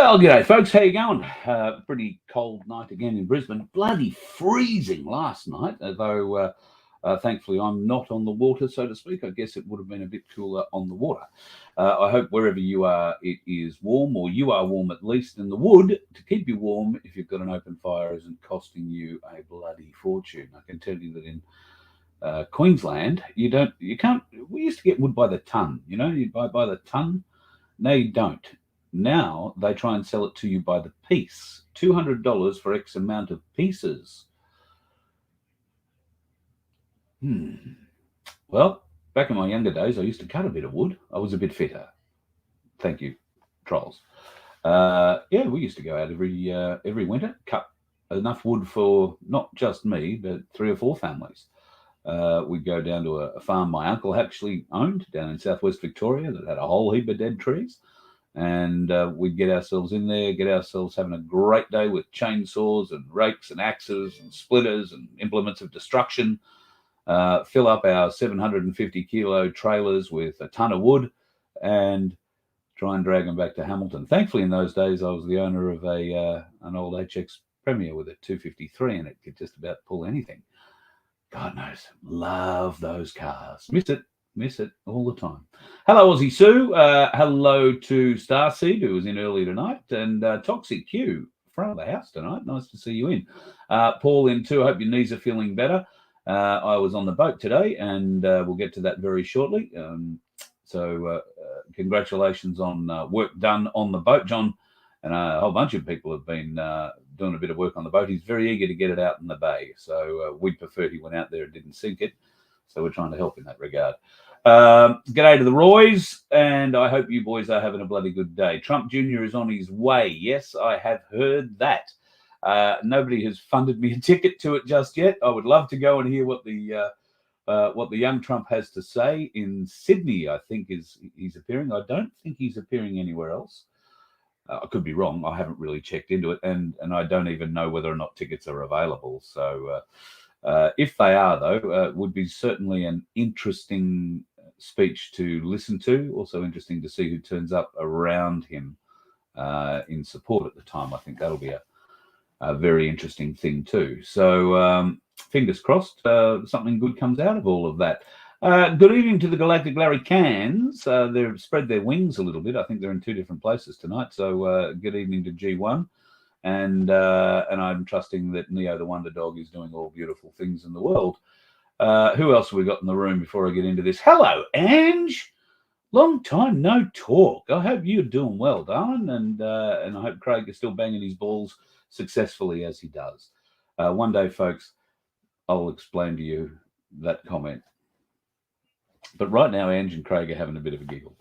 Well, g'day, folks. How you going? Pretty cold night again in Brisbane. Bloody freezing last night, although thankfully I'm not on the water, so to speak. I guess it would have been a bit cooler on the water. I hope wherever you are, it is warm, or you are warm at least. And the wood to keep you warm, if you've got an open fire, isn't costing you a bloody fortune. I can tell you that in Queensland, you can't. We used to get wood by the ton. You buy by the ton. No, you don't. Now they try and sell it to you by the piece. $200 for X amount of pieces. Well, back in my younger days, I used to cut a bit of wood. I was a bit fitter. Thank you, trolls. Yeah, we used to go out every winter, cut enough wood for not just me, but 3 or 4 families. We'd go down to a farm my uncle actually owned down in southwest Victoria that had a whole heap of dead trees. And we'd get ourselves in there, get ourselves having a great day with chainsaws and rakes and axes and splitters and implements of destruction, fill up our 750 kilo trailers with a ton of wood and try and drag them back to Hamilton. Thankfully, in those days, I was the owner of an old HX Premier with a 253 and it could just about pull anything. God knows, love those cars. Miss it all the time. Hello, Aussie Sue. Hello to Starseed, who was in early tonight, and Toxic Q from the house tonight. Nice to see you in. Paul in too. I hope your knees are feeling better. I was on the boat today, and we'll get to that very shortly. So congratulations on work done on the boat, John. And a whole bunch of people have been doing a bit of work on the boat. He's very eager to get it out in the bay. So we'd prefer he went out there and didn't sink it. So we're trying to help in that regard. G'day to the Roys, and I hope you boys are having a bloody good day. Trump Jr. is on his way. Yes, I have heard that. Nobody has funded me a ticket to it just yet. I would love to go and hear what the young Trump has to say in Sydney. I think he's appearing. I don't think he's appearing anywhere else. I could be wrong. I haven't really checked into it, and I don't even know whether or not tickets are available. So if they are, though, it would be certainly an interesting speech to listen to. Also interesting to see who turns up around him in support at the time. I think that'll be a very interesting thing too. So fingers crossed something good comes out of all of that. Good evening to the Galactic Larry Cans. They've spread their wings a little bit. I think they're in 2 different places tonight. So good evening to G1. And I'm trusting that Neo the Wonder Dog is doing all beautiful things in the world. Who else have we got in the room before I get into this? Hello, Ange. Long time no talk. I hope you're doing well, darling, and I hope Craig is still banging his balls successfully as he does. One day, folks, I'll explain to you that comment. But right now, Ange and Craig are having a bit of a giggle.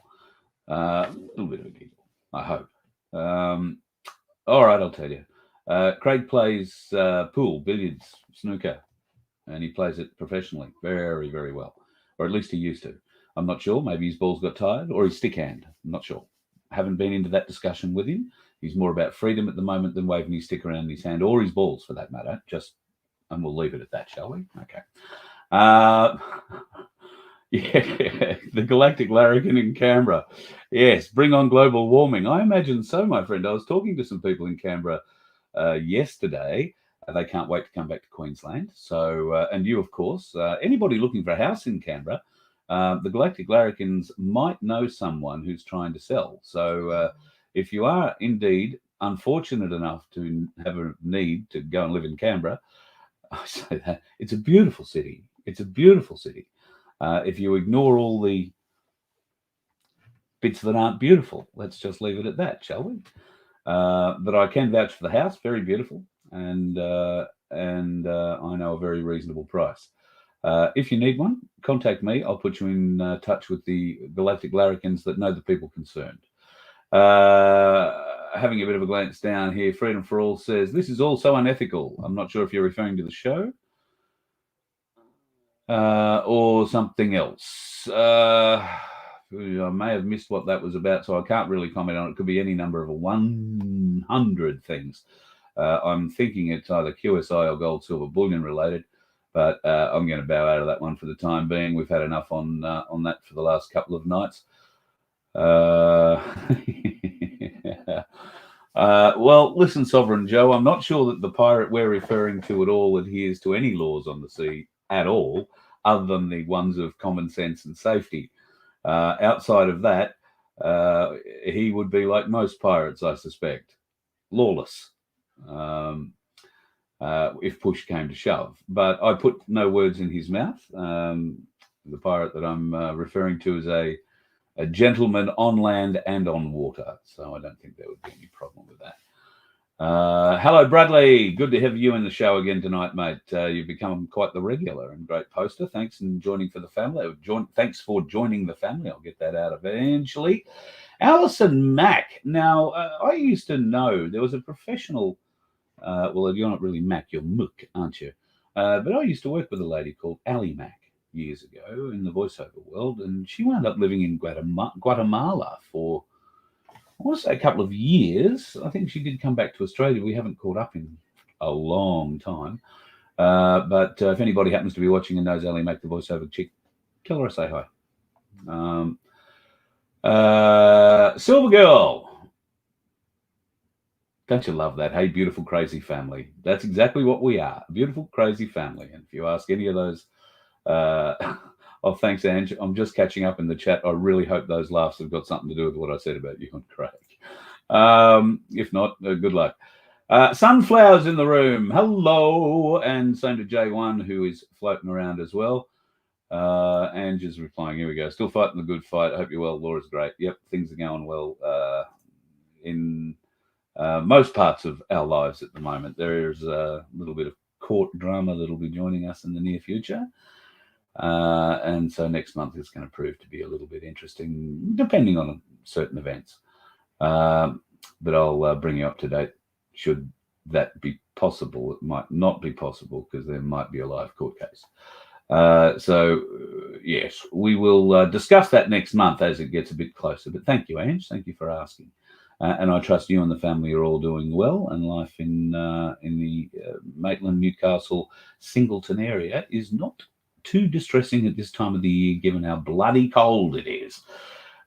A little bit of a giggle, I hope. All right, I'll tell you. Craig plays pool, billiards, snooker, and he plays it professionally very, very well. Or at least he used to. I'm not sure. Maybe his balls got tired or his stick hand. I'm not sure. Haven't been into that discussion with him. He's more about freedom at the moment than waving his stick around his hand or his balls for that matter. And we'll leave it at that, shall we? Okay. Yeah, the Galactic Larrikin in Canberra. Yes, bring on global warming. I imagine so, my friend. I was talking to some people in Canberra yesterday. They can't wait to come back to Queensland. So, and you, of course, anybody looking for a house in Canberra, the Galactic Larrikins might know someone who's trying to sell. So if you are indeed unfortunate enough to have a need to go and live in Canberra, I say that it's a beautiful city. It's a beautiful city. If you ignore all the bits that aren't beautiful, let's just leave it at that, shall we? But I can vouch for the house, very beautiful, and I know a very reasonable price. If you need one, contact me. I'll put you in touch with the Galactic Larrikins that know the people concerned. Having a bit of a glance down here, Freedom for All says, this is all so unethical. I'm not sure if you're referring to the show. Or something else. I may have missed what that was about, so I can't really comment on it. It could be any number of 100 things. I'm thinking it's either QSI or gold, silver, bullion related, but I'm going to bow out of that one for the time being. We've had enough on that for the last couple of nights. Well, listen, Sovereign Joe, I'm not sure that the pirate we're referring to at all adheres to any laws on the sea at all, other than the ones of common sense and safety. Outside of that, he would be like most pirates, I suspect, lawless, if push came to shove. But I put no words in his mouth. The pirate that I'm referring to is a gentleman on land and on water, so I don't think there would be any problem with that. Hello, Bradley. Good to have you in the show again tonight, mate. You've become quite the regular and great poster. Thanks for joining for the family. Thanks for joining the family. I'll get that out eventually. Alison Mack. Now, I used to know there was a professional. Well, you're not really Mac, you're Mook, aren't you? But I used to work with a lady called Ali Mack years ago in the voiceover world, and she wound up living in Guatemala for, I want to say, a couple of years. I think she did come back to Australia. We haven't caught up in a long time. But if anybody happens to be watching and knows Ali Mack, the voiceover chick, tell her I say hi. Silver Girl. Don't you love that? Hey, beautiful, crazy family. That's exactly what we are. A beautiful, crazy family. And if you ask any of those, oh, thanks, Ange. I'm just catching up in the chat. I really hope those laughs have got something to do with what I said about you and Craig. If not, good luck. Sunflowers in the room. Hello. And same to J1, who is floating around as well. Ange is replying. Here we go. Still fighting the good fight. I hope you're well. Laura's great. Yep, things are going well in most parts of our lives at the moment. There's a little bit of court drama that'll be joining us in the near future. And so next month is going to prove to be a little bit interesting, depending on certain events. But I'll bring you up to date should that be possible. It might not be possible because there might be a live court case. So yes, we will discuss that next month as it gets a bit closer. But thank you, Ange. Thank you for asking. And I trust you and the family are all doing well, and life in the Maitland, Newcastle, Singleton area is not too distressing at this time of the year, given how bloody cold it is.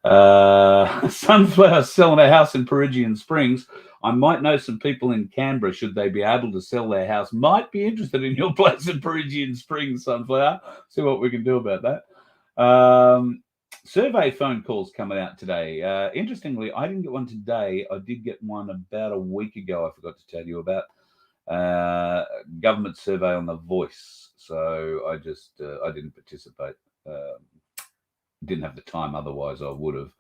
Sunflower selling a house in Peregian Springs. I might know some people in Canberra, should they be able to sell their house, might be interested in your place in Peregian Springs, Sunflower. See what we can do about that. Survey phone calls coming out today. Interestingly, I didn't get one today. I did get one about a week ago. I forgot to tell you about government survey on the voice. So I just I didn't participate. Didn't have the time. Otherwise, I would have.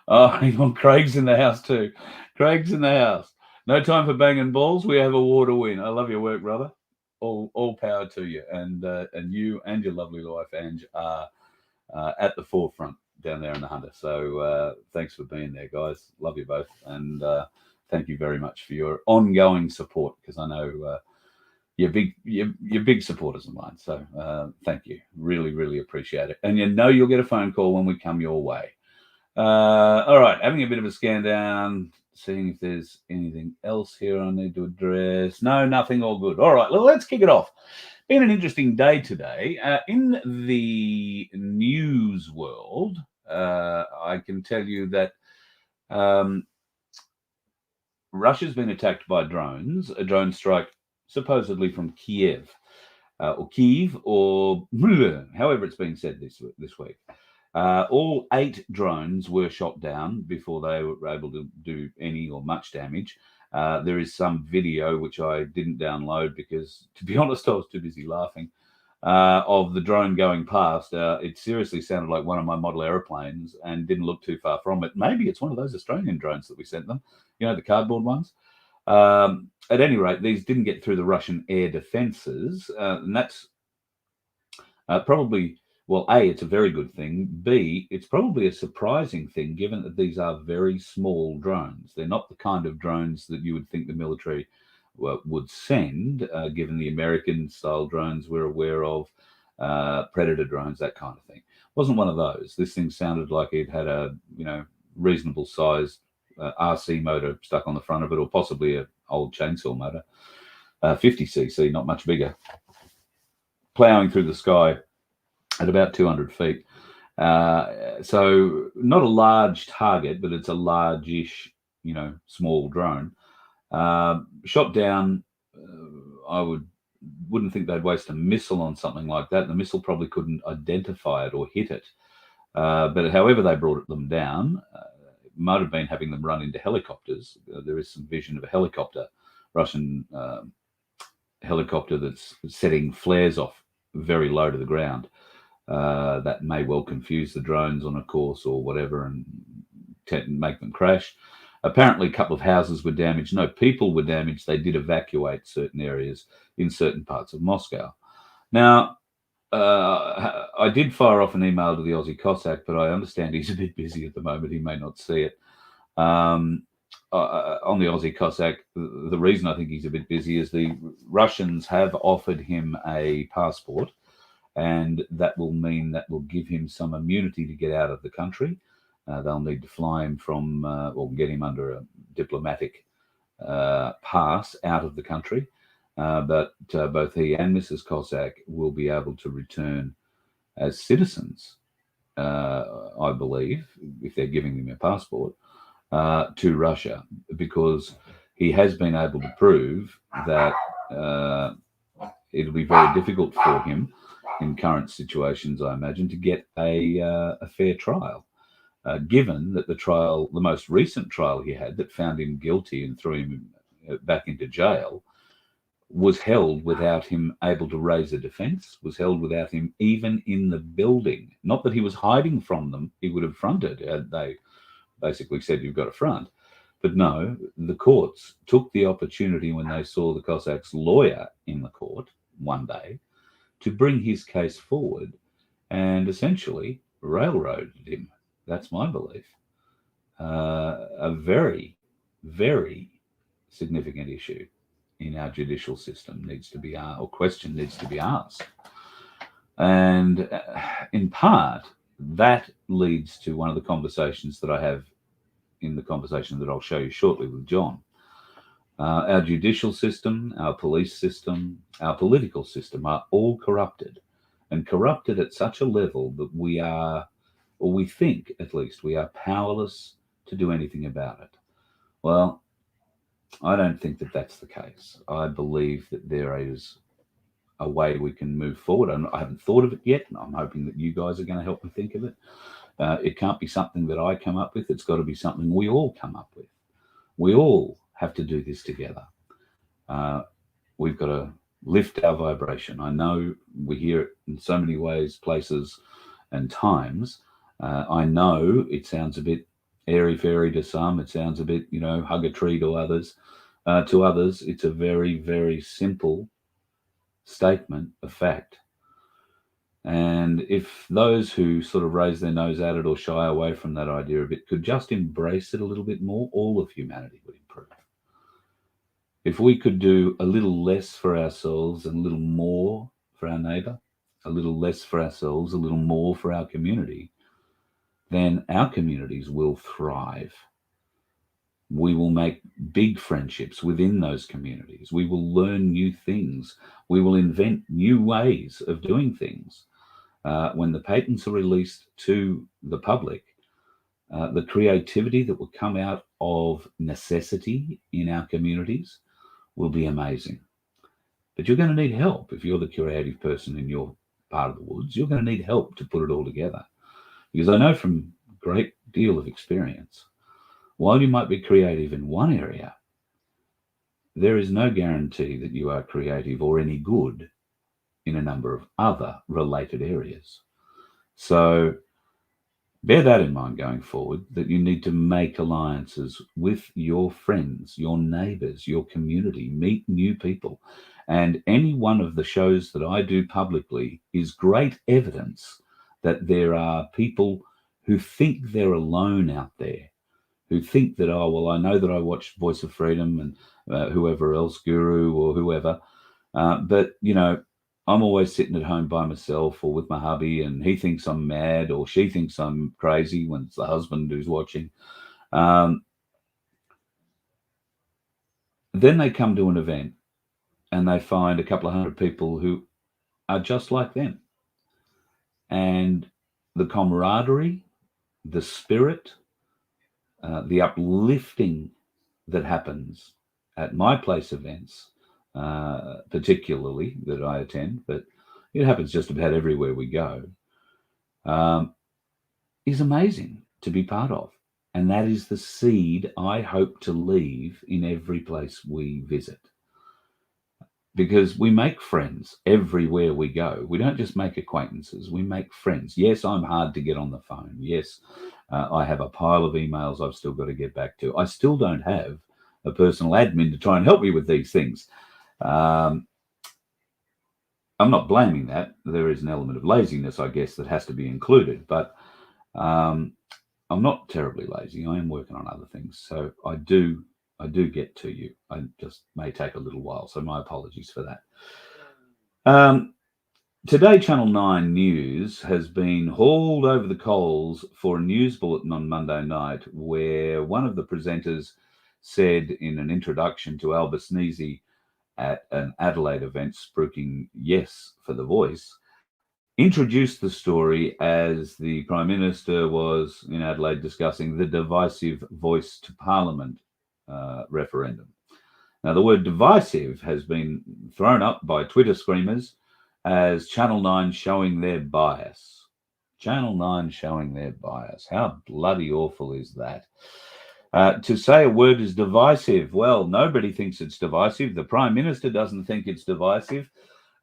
Oh, hang on. Craig's in the house too. Craig's in the house. No time for banging balls. We have a war to win. I love your work, brother. All power to you, and you and your lovely wife Ange are at the forefront down there in the Hunter. So thanks for being there, guys. Love you both, and thank you very much for your ongoing support, because I know you're big supporters of mine. So thank you. Really, really appreciate it. And you know you'll get a phone call when we come your way. All right, having a bit of a scan down, seeing if there's anything else here I need to address. No, nothing. All good. All right, well, let's kick it off. Been an interesting day today. In the news world, I can tell you that Russia's been attacked by drones, a drone strike supposedly from Kiev, or Kyiv, or however it's being said this week. All 8 drones were shot down before they were able to do any or much damage. There is some video which I didn't download because, to be honest, I was too busy laughing, of the drone going past. It seriously sounded like one of my model aeroplanes and didn't look too far from it. Maybe it's one of those Australian drones that we sent them, you know, the cardboard ones. At any rate, these didn't get through the Russian air defenses, and that's probably... Well, A, it's a very good thing. B, it's probably a surprising thing, given that these are very small drones. They're not the kind of drones that you would think the military would send, given the American-style drones we're aware of, Predator drones, that kind of thing. It wasn't one of those. This thing sounded like it had a reasonable-sized RC motor stuck on the front of it, or possibly an old chainsaw motor, 50cc, not much bigger, ploughing through the sky at about 200 feet. So not a large target, but it's a largish, small drone. Shot down. I wouldn't think they'd waste a missile on something like that. The missile probably couldn't identify it or hit it. But however they brought them down, it might have been having them run into helicopters. There is some vision of a helicopter, Russian helicopter that's setting flares off very low to the ground. That may well confuse the drones on a course or whatever and make them crash. Apparently, a couple of houses were damaged. No people were damaged. They did evacuate certain areas in certain parts of Moscow. Now, I did fire off an email to the Aussie Cossack, but I understand he's a bit busy at the moment. He may not see it. On the Aussie Cossack, the reason I think he's a bit busy is the Russians have offered him a passport, and that will mean that will give him some immunity to get out of the country. They'll need to fly him from, or get him under a diplomatic pass out of the country. But both he and Mrs. Cossack will be able to return as citizens, I believe, if they're giving him a passport, to Russia, because he has been able to prove that it'll be very difficult for him in current situations, I imagine, to get a fair trial. Given that the most recent trial he had that found him guilty and threw him back into jail, was held without him able to raise a defence, was held without him even in the building. Not that he was hiding from them, he would have fronted. They basically said, you've got to front. But no, the courts took the opportunity when they saw the Cossack's lawyer in the court one day to bring his case forward and essentially railroaded him. That's my belief. A very, very significant issue in our judicial system needs to be asked. And in part, that leads to one of the conversations that I have in the conversation that I'll show you shortly with John. Our judicial system, our police system, our political system are all corrupted, and corrupted at such a level that we are, or we think at least, we are powerless to do anything about it. Well, I don't think that that's the case. I believe that there is a way we can move forward. I haven't thought of it yet, and I'm hoping that you guys are going to help me think of it. It can't be something that I come up with. It's got to be something we all come up with. We all have to do this together. We've got to lift our vibration. I know we hear it in so many ways, places, and times. I know it sounds a bit airy-fairy to some. It sounds a bit, hug a tree to others. To others, it's a very, very simple statement of fact. And if those who sort of raise their nose at it or shy away from that idea a bit could just embrace it a little bit more, all of humanity would improve. If we could do a little less for ourselves and a little more for our neighbour, a little less for ourselves, a little more for our community, then our communities will thrive. We will make big friendships within those communities. We will learn new things. We will invent new ways of doing things. When the patents are released to the public, the creativity that will come out of necessity in our communities will be amazing. But you're going to need help. If you're the creative person in your part of the woods, you're going to need help to put it all together. Because I know from a great deal of experience, while you might be creative in one area, there is no guarantee that you are creative or any good in a number of other related areas. So bear that in mind going forward, that you need to make alliances with your friends, your neighbours, your community, meet new people. And any one of the shows that I do publicly is great evidence that there are people who think they're alone out there, who think that, oh, well, I know that I watch Voice of Freedom and whoever else, Guru or whoever, but, I'm always sitting at home by myself or with my hubby, and he thinks I'm mad or she thinks I'm crazy when it's the husband who's watching. Then they come to an event and they find a couple of hundred people who are just like them. And the camaraderie, the spirit, the uplifting that happens at my place events, particularly that I attend, but it happens just about everywhere we go, is amazing to be part of. And that is the seed I hope to leave in every place we visit. Because we make friends everywhere we go. We don't just make acquaintances, we make friends. Yes, I'm hard to get on the phone. Yes, I have a pile of emails I've still got to get back to. I still don't have a personal admin to try and help me with these things. I'm not blaming that. There is an element of laziness, I guess, that has to be included. But I'm not terribly lazy. I am working on other things. So I do get to you. I just may take a little while. So my apologies for that. Today, Channel 9 News has been hauled over the coals for a news bulletin on Monday night where one of the presenters said in an introduction to Alba Sneezy at an Adelaide event, spruiking yes for the voice, introduced the story as the Prime Minister was in Adelaide discussing the divisive voice to Parliament referendum. Now, the word divisive has been thrown up by Twitter screamers as Channel 9 showing their bias. Channel 9 showing their bias. How bloody awful is that? To say a word is divisive, well, nobody thinks it's divisive. The Prime Minister doesn't think it's divisive.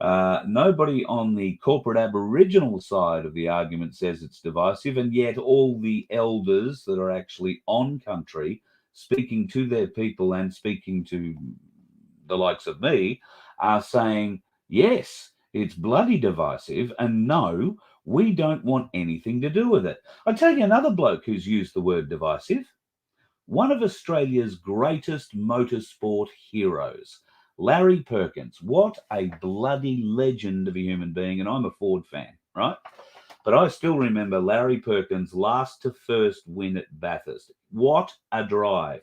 Nobody on the corporate Aboriginal side of the argument says it's divisive, and yet all the elders that are actually on country speaking to their people and speaking to the likes of me are saying, yes, it's bloody divisive, and no, we don't want anything to do with it. I'll tell you another bloke who's used the word divisive. One of Australia's greatest motorsport heroes, Larry Perkins. What a bloody legend of a human being, and I'm a Ford fan, right? But I still remember Larry Perkins' last to first win at Bathurst. What a drive.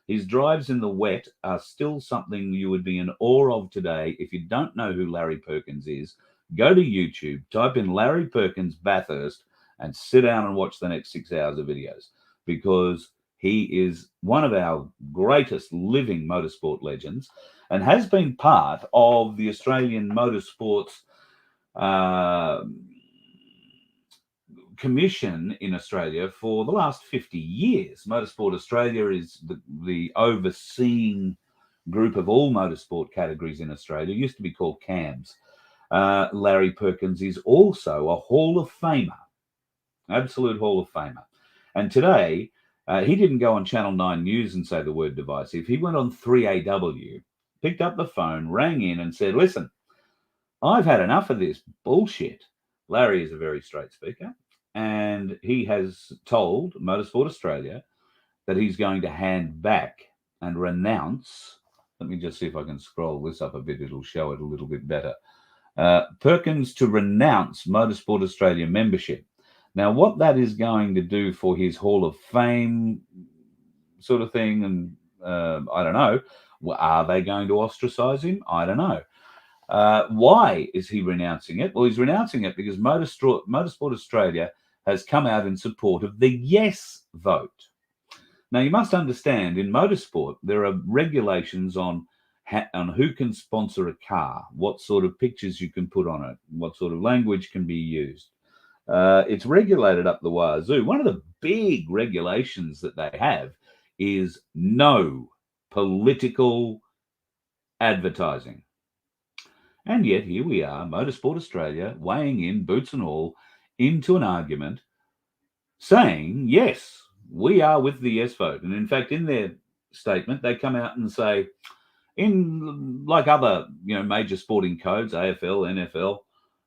His drives in the wet are still something you would be in awe of today. If you don't know who Larry Perkins is, go to YouTube, type in Larry Perkins Bathurst, and sit down and watch the next 6 hours of videos, because he is one of our greatest living motorsport legends and has been part of the Australian motorsports commission in Australia for the last 50 years. Motorsport Australia is the overseeing group of all motorsport categories in Australia. It used to be called CAMS. Larry Perkins is also a Hall of Famer, absolute Hall of Famer. And today, he didn't go on Channel 9 News and say the word divisive. He went on 3AW, picked up the phone, rang in and said, listen, I've had enough of this bullshit. Larry is a very straight speaker, and he has told Motorsport Australia that he's going to hand back and renounce. Let me just see if I can scroll this up a bit. It'll show it a little bit better. Perkins to renounce Motorsport Australia membership. Now, what that is going to do for his Hall of Fame sort of thing, and I don't know. Are they going to ostracize him? I don't know. Why is he renouncing it? Well, he's renouncing it because Motorsport Australia has come out in support of the yes vote. Now, you must understand, in motorsport, there are regulations on who can sponsor a car, what sort of pictures you can put on it, what sort of language can be used. It's regulated up the wazoo. One of the big regulations that they have is no political advertising. And yet here we are, Motorsport Australia, weighing in, boots and all, into an argument saying, yes, we are with the yes vote. And in fact, in their statement, they come out and say, in like other major sporting codes, AFL,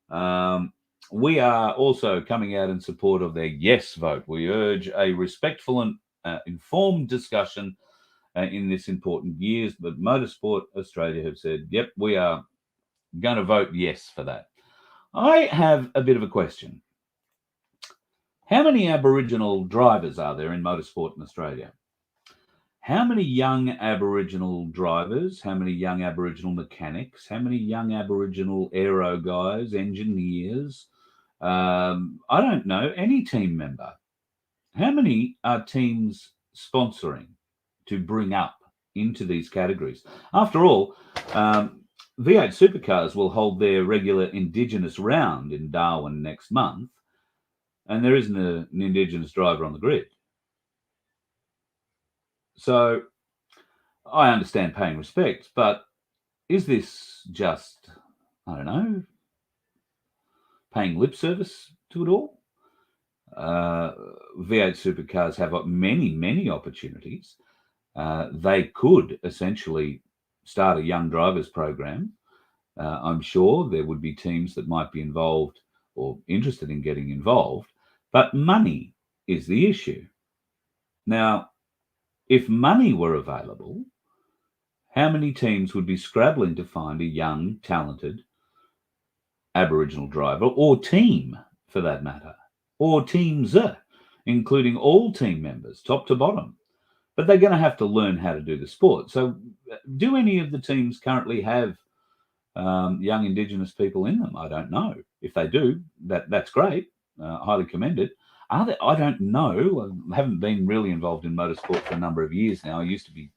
NFL, we are also coming out in support of their yes vote. We urge a respectful and informed discussion in this important years. But Motorsport Australia have said, yep, we are going to vote yes for that. I have a bit of a question. How many Aboriginal drivers are there in motorsport in Australia? How many young Aboriginal drivers? How many young Aboriginal mechanics? How many young Aboriginal aero guys, engineers? I don't know, any team member. How many are teams sponsoring to bring up into these categories. After all, V8 supercars will hold their regular Indigenous round in Darwin next month, and there isn't an Indigenous driver on the grid. So I understand paying respect, but is this just, I don't know, paying lip service to it all? V8 supercars have many opportunities. They could essentially start a young drivers program. I'm sure there would be teams that might be involved or interested in getting involved, but money is the issue. Now, if money were available, how many teams would be scrabbling to find a young, talented Aboriginal driver, or team for that matter, or teams, including all team members, top to bottom? But they're going to have to learn how to do the sport. So do any of the teams currently have young Indigenous people in them? I don't know. If they do, that's great. Highly commended. Are there? I don't know. I haven't been really involved in motorsport for a number of years now. I used to be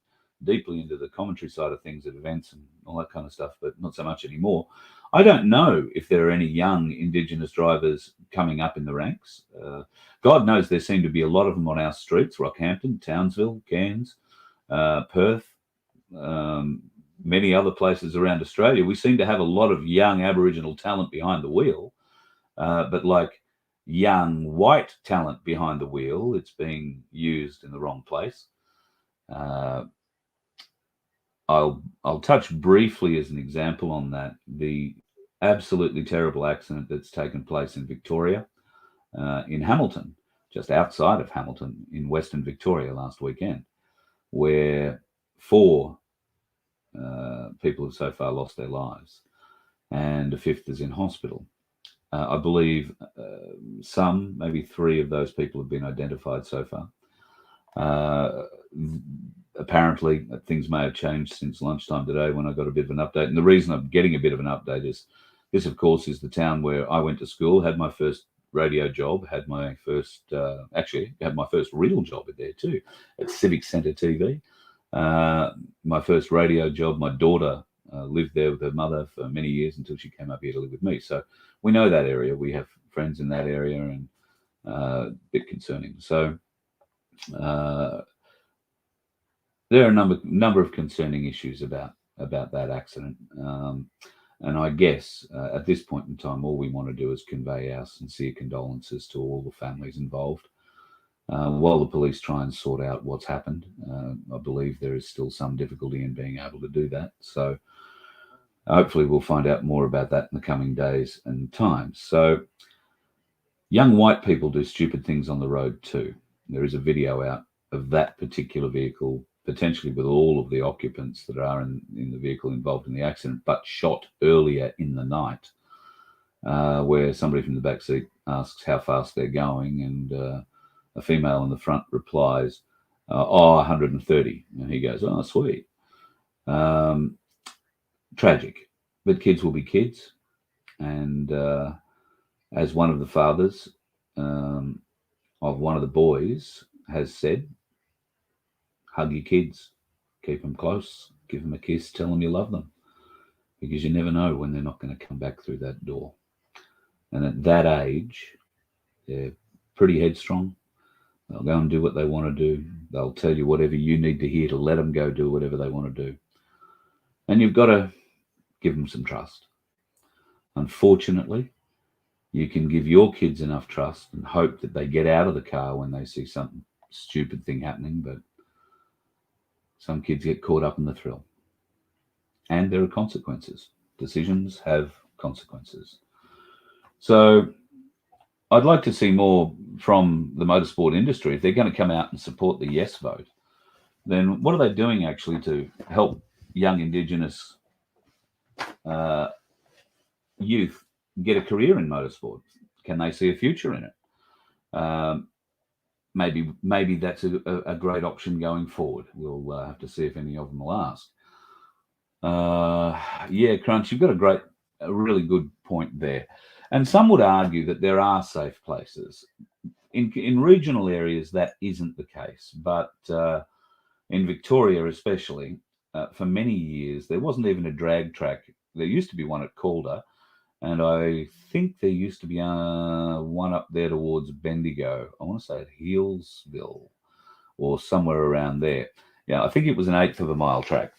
deeply into the commentary side of things at events and all that kind of stuff, but not so much anymore. I don't know if there are any young Indigenous drivers coming up in the ranks. God knows there seem to be a lot of them on our streets: Rockhampton, Townsville, Cairns, Perth, many other places around Australia. We seem to have a lot of young Aboriginal talent behind the wheel, but like young white talent behind the wheel, it's being used in the wrong place. I'll touch briefly as an example on that, the absolutely terrible accident that's taken place in Victoria, in Hamilton, just outside of Hamilton in Western Victoria last weekend, where 4 people have so far lost their lives and a 5th is in hospital. I believe maybe 3 of those people have been identified so far. Apparently, things may have changed since lunchtime today when I got a bit of an update. And the reason I'm getting a bit of an update is this, of course, is the town where I went to school, had my first radio job, had my first real job there too, at Civic Centre TV. My first radio job, my daughter lived there with her mother for many years until she came up here to live with me. So we know that area. We have friends in that area, and a bit concerning. So there are a number of concerning issues about that accident. And I guess at this point in time, all we want to do is convey our sincere condolences to all the families involved. While the police try and sort out what's happened, I believe there is still some difficulty in being able to do that. So hopefully we'll find out more about that in the coming days and times. So young white people do stupid things on the road too. There is a video out of that particular vehicle, potentially with all of the occupants that are in the vehicle involved in the accident, but shot earlier in the night, where somebody from the back seat asks how fast they're going, and a female in the front replies, 130. And he goes, oh, sweet. Tragic. But kids will be kids. And as one of the fathers of one of the boys has said, hug your kids, keep them close, give them a kiss, tell them you love them, because you never know when they're not going to come back through that door. And at that age, they're pretty headstrong. They'll go and do what they want to do. They'll tell you whatever you need to hear to let them go do whatever they want to do. And you've got to give them some trust. Unfortunately, you can give your kids enough trust and hope that they get out of the car when they see some stupid thing happening, but some kids get caught up in the thrill. And there are consequences. Decisions have consequences. So I'd like to see more from the motorsport industry. If they're going to come out and support the yes vote, then what are they doing actually to help young Indigenous youth get a career in motorsport? Can they see a future in it? Maybe that's a great option going forward. We'll have to see if any of them will ask. Yeah, Crunch, you've got a really good point there. And some would argue that there are safe places. In regional areas, that isn't the case. But in Victoria especially, for many years, there wasn't even a drag track. There used to be one at Calder, and I think there used to be one up there towards Bendigo. I want to say at Healesville or somewhere around there. Yeah, I think it was an eighth of a mile track.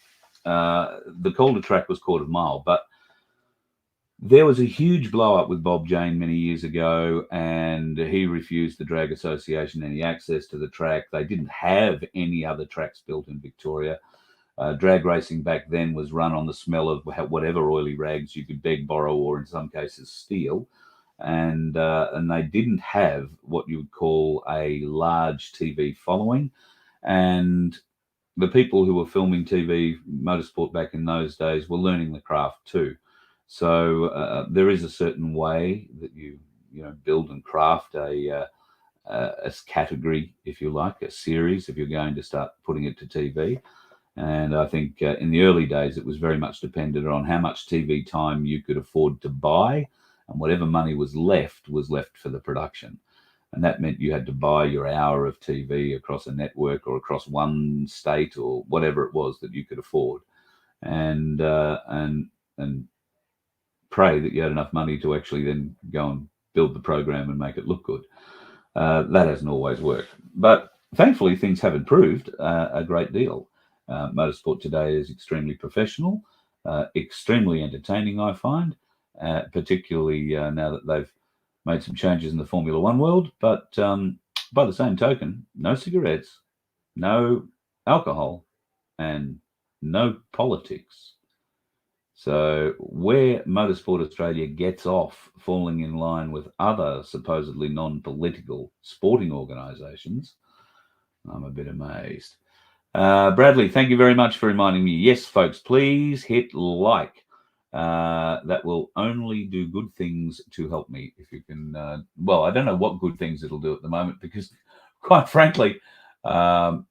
The Calder track was quarter mile, but there was a huge blow up with Bob Jane many years ago, and he refused the Drag Association any access to the track. They didn't have any other tracks built in Victoria. Drag racing back then was run on the smell of whatever oily rags you could beg, borrow, or in some cases steal. And they didn't have what you would call a large TV following. And the people who were filming TV motorsport back in those days were learning the craft too. So there is a certain way that you build and craft a category, if you like, a series, if you're going to start putting it to TV. And I think in the early days, it was very much dependent on how much TV time you could afford to buy, and whatever money was left for the production. And that meant you had to buy your hour of TV across a network or across one state or whatever it was that you could afford, and pray that you had enough money to actually then go and build the program and make it look good. That hasn't always worked, but thankfully things have improved a great deal. Motorsport today is extremely professional, extremely entertaining, I find, particularly now that they've made some changes in the Formula One world. But by the same token, no cigarettes, no alcohol, and no politics. So where Motorsport Australia gets off falling in line with other supposedly non-political sporting organisations, I'm a bit amazed. Bradley, thank you very much for reminding me. Yes, folks, please hit like. That will only do good things to help me. If you can, well, I don't know what good things it'll do at the moment, because quite frankly, I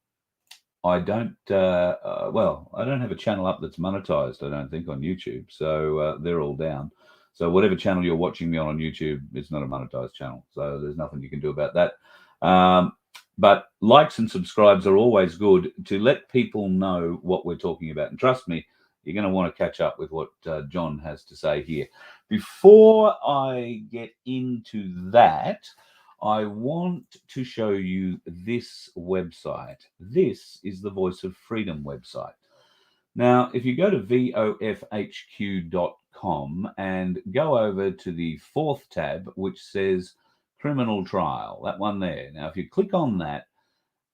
don't have a channel up that's monetized, I don't think, on YouTube. So they're all down. So whatever channel you're watching me on YouTube, it's not a monetized channel. So there's nothing you can do about that. But likes and subscribes are always good to let people know what we're talking about. And trust me, you're going to want to catch up with what John has to say here. Before I get into that, I want to show you this website. This is the Voice of Freedom website. Now, if you go to vofhq.com and go over to the fourth tab, which says Criminal Trial, that one there. Now, if you click on that,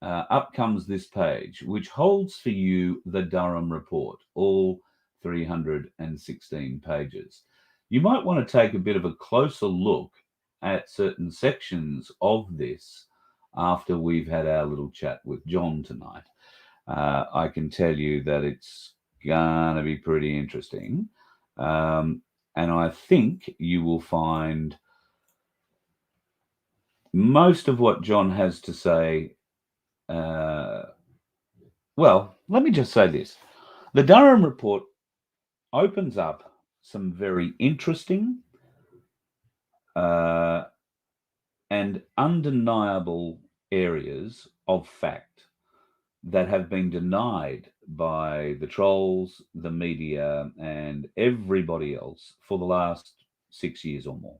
up comes this page, which holds for you the Durham Report, all 316 pages. You might want to take a bit of a closer look at certain sections of this after we've had our little chat with John tonight. I can tell you that it's going to be pretty interesting. And I think you will find most of what John has to say. Well, let me just say this. The Durham Report opens up some very interesting and undeniable areas of fact that have been denied by the trolls, the media, and everybody else for the last 6 years or more.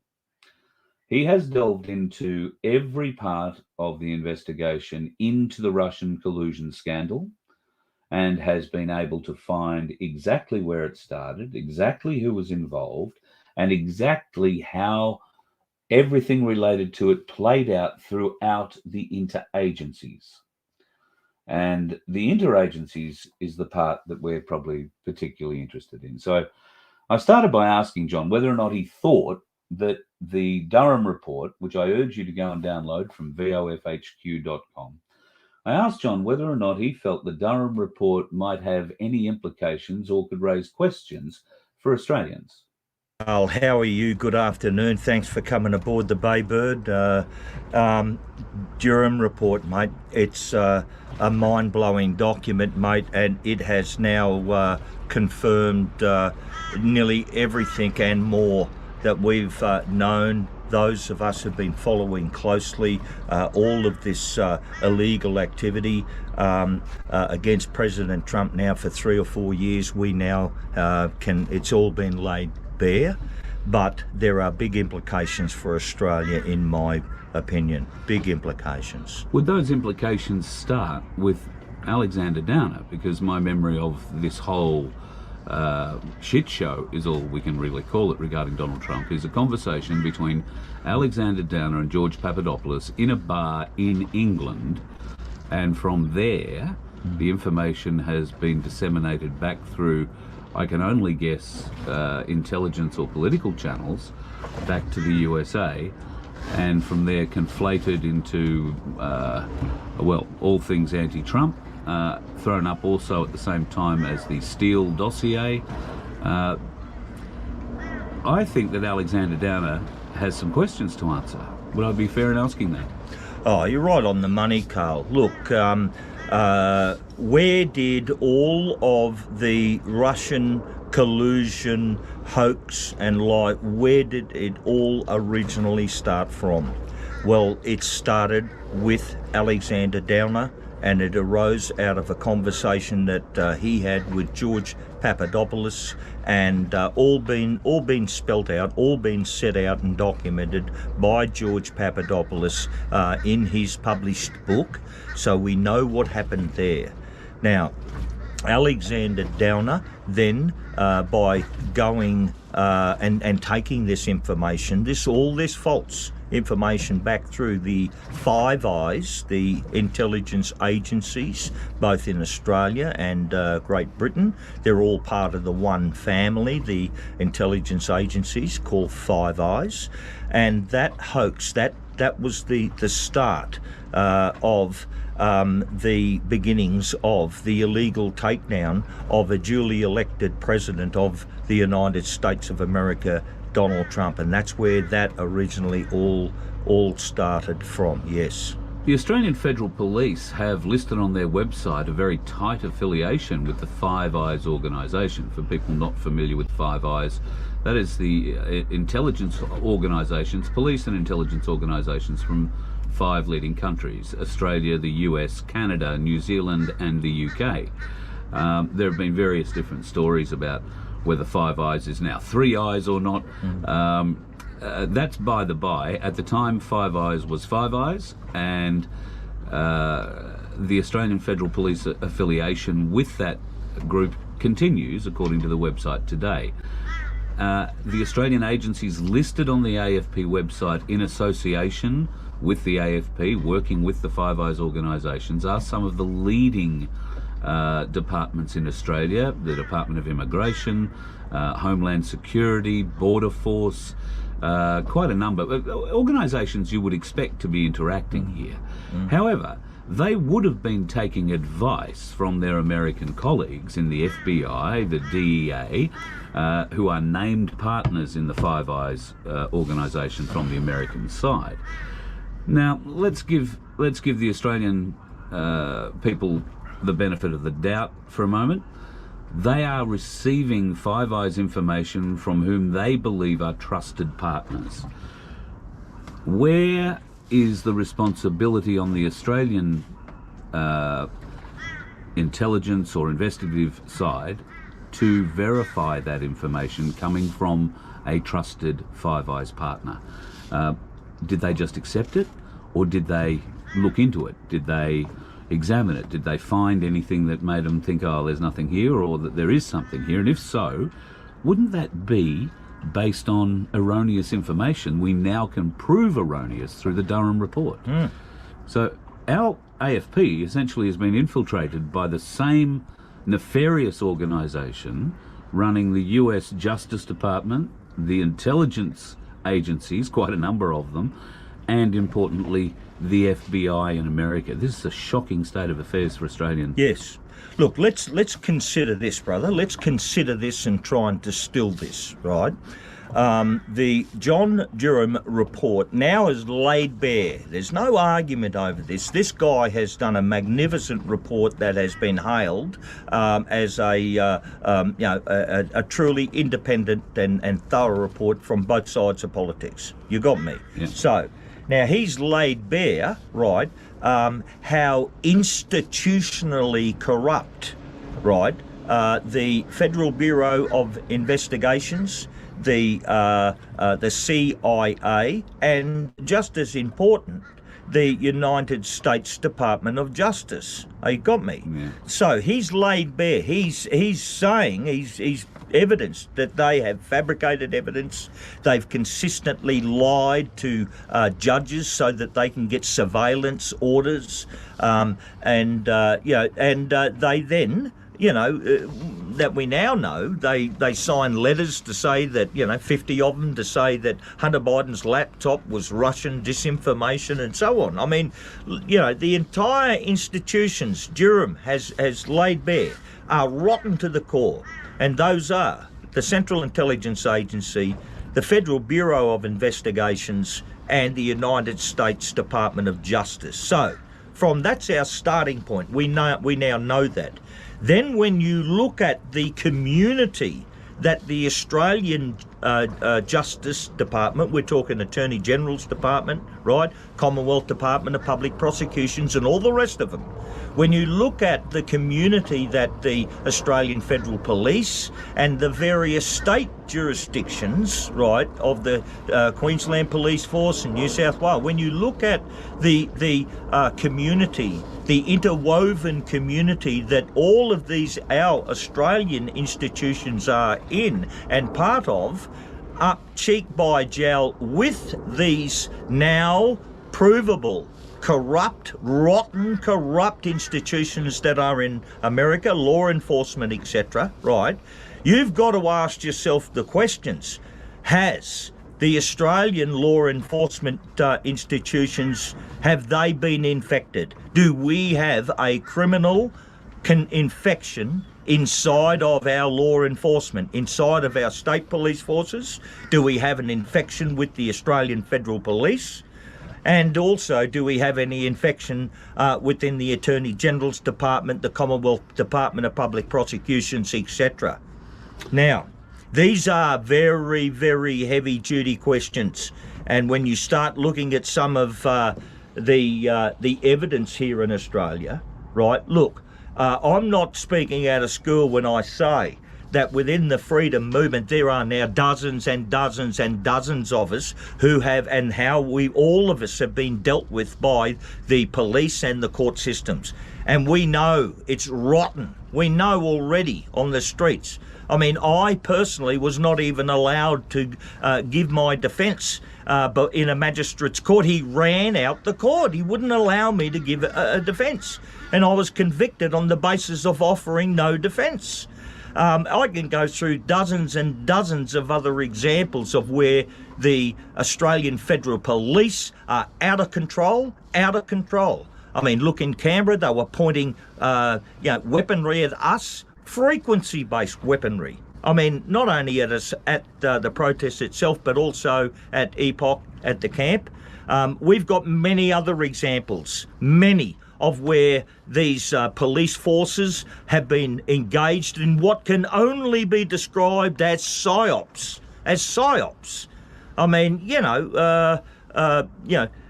He has delved into every part of the investigation into the Russian collusion scandal and has been able to find exactly where it started, exactly who was involved, and exactly how everything related to it played out throughout the interagencies. And the interagencies is the part that we're probably particularly interested in. So I started by asking John whether or not he thought that the Durham Report, which I urge you to go and download from vofhq.com, I asked John whether or not he felt the Durham Report might have any implications or could raise questions for Australians. Well, how are you? Good afternoon. Thanks for coming aboard the Baybird. Durham Report, mate. It's a mind-blowing document, mate, and it has now confirmed nearly everything and more that we've known those of us who've been following closely all of this illegal activity against President Trump now for 3 or 4 years, we now it's all been laid bare. But there are big implications for Australia, in my opinion. Big implications. Would those implications start with Alexander Downer? Because my memory of this whole shit show, is all we can really call it, regarding Donald Trump, is a conversation between Alexander Downer and George Papadopoulos in a bar in England, and from there the information has been disseminated back through, I can only guess, intelligence or political channels back to the USA, and from there conflated into all things anti-Trump, thrown up also at the same time as the Steele dossier. I think that Alexander Downer has some questions to answer. Would I be fair in asking that? Oh, you're right on the money, Carl. Look, where did all of the Russian collusion, hoax and lie, where did it all originally start from? Well, it started with Alexander Downer, and it arose out of a conversation that he had with George Papadopoulos, and all been spelt out, all been set out and documented by George Papadopoulos in his published book. So we know what happened there. Now, Alexander Downer then, by going and taking this information, all this false information back through the Five Eyes, the intelligence agencies, both in Australia and Great Britain. They're all part of the one family, the intelligence agencies called Five Eyes. And that hoax, that was the start of the beginnings of the illegal takedown of a duly elected president of the United States of America, Donald Trump, and that's where that originally all started from, yes. The Australian Federal Police have listed on their website a very tight affiliation with the Five Eyes organisation. For people not familiar with Five Eyes, that is the intelligence organisations, police and intelligence organisations from 5 leading countries: Australia, the US, Canada, New Zealand and the UK. There have been various different stories about whether Five Eyes is now 3 Eyes or not. That's by the by. At the time, Five Eyes was Five Eyes, and the Australian Federal Police affiliation with that group continues, according to the website today. The Australian agencies listed on the AFP website in association with the AFP, working with the Five Eyes organisations, are some of the leading departments in Australia: the Department of Immigration, Homeland Security, Border Force, quite a number of organisations you would expect to be interacting here. However, they would have been taking advice from their American colleagues in the FBI, the DEA, who are named partners in the Five Eyes organisation from the American side. Now, let's give the Australian people the benefit of the doubt for a moment. They are receiving Five Eyes information from whom they believe are trusted partners. Where is the responsibility on the Australian intelligence or investigative side to verify that information coming from a trusted Five Eyes partner? Did they just accept it, or did they look into it? Did they examine it? Did they find anything that made them think, oh, there's nothing here, or that there is something here? And if so, wouldn't that be based on erroneous information we now can prove erroneous through the Durham Report? So our AFP essentially has been infiltrated by the same nefarious organisation running the US Justice Department, the intelligence agencies, quite a number of them, and importantly, the FBI in America. This is a shocking state of affairs for Australians. Yes. Look, let's consider this, brother. Let's consider this and try and distill this, right? the John Durham Report now is laid bare. There's no argument over this. This guy has done a magnificent report that has been hailed as a truly independent and thorough report from both sides of politics. You got me? Yeah. So now he's laid bare, right, how institutionally corrupt, right, the Federal Bureau of Investigations, the CIA, and just as important, the United States Department of Justice. You got me? Yeah. So he's laid bare. He's saying he's evidence that they have fabricated evidence. They've consistently lied to judges so that they can get surveillance orders, and they then, that we now know, they signed letters to say that, 50 of them to say that Hunter Biden's laptop was Russian disinformation and so on. I mean, the entire institutions Durham has laid bare are rotten to the core, and those are the Central Intelligence Agency, the Federal Bureau of Investigations, and the United States Department of Justice. So, that's our starting point. We now know that. Then when you look at the community that the Australian Justice Department, we're talking Attorney General's Department, right, Commonwealth Department of Public Prosecutions and all the rest of them, when you look at the community that the Australian Federal Police and the various state jurisdictions, right, of the Queensland Police Force and New South Wales, when you look at the community, the interwoven community that all of these our Australian institutions are in and part of, up cheek by jowl with these now provable rotten, corrupt institutions that are in America, law enforcement, etc., right? You've got to ask yourself the questions. Has the Australian law enforcement institutions, have they been infected? Do we have a criminal infection inside of our law enforcement, inside of our state police forces? Do we have an infection with the Australian Federal Police? And also, do we have any infection within the Attorney General's Department, the Commonwealth Department of Public Prosecutions, etc.? Now, these are very, very heavy-duty questions. And when you start looking at some of the evidence here in Australia, right, look, I'm not speaking out of school when I say that within the freedom movement there are now dozens and dozens and dozens of us who have, and how all of us have been dealt with by the police and the court systems. And we know it's rotten. We know already on the streets. I mean, I personally was not even allowed to give my defence but in a magistrate's court. He ran out the court. He wouldn't allow me to give a defence. And I was convicted on the basis of offering no defence. I can go through dozens and dozens of other examples of where the Australian Federal Police are out of control. I mean, look, in Canberra, they were pointing weaponry at us, frequency-based weaponry. I mean, not only at us at the protest itself, but also at Epoch, at the camp. We've got many other examples, of where these police forces have been engaged in what can only be described as psyops. I mean,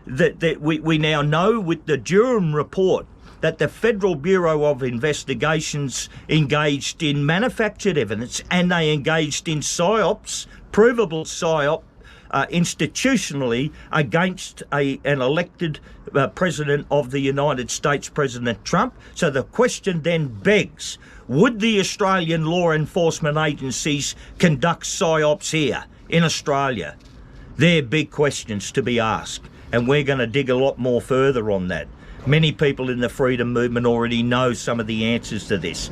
that we now know with the Durham Report that the Federal Bureau of Investigations engaged in manufactured evidence, and they engaged in psyops, provable psyop, institutionally against an elected President of the United States, President Trump. So the question then begs, would the Australian law enforcement agencies conduct psyops here in Australia? They're big questions to be asked, and we're going to dig a lot more further on that. Many people in the freedom movement already know some of the answers to this.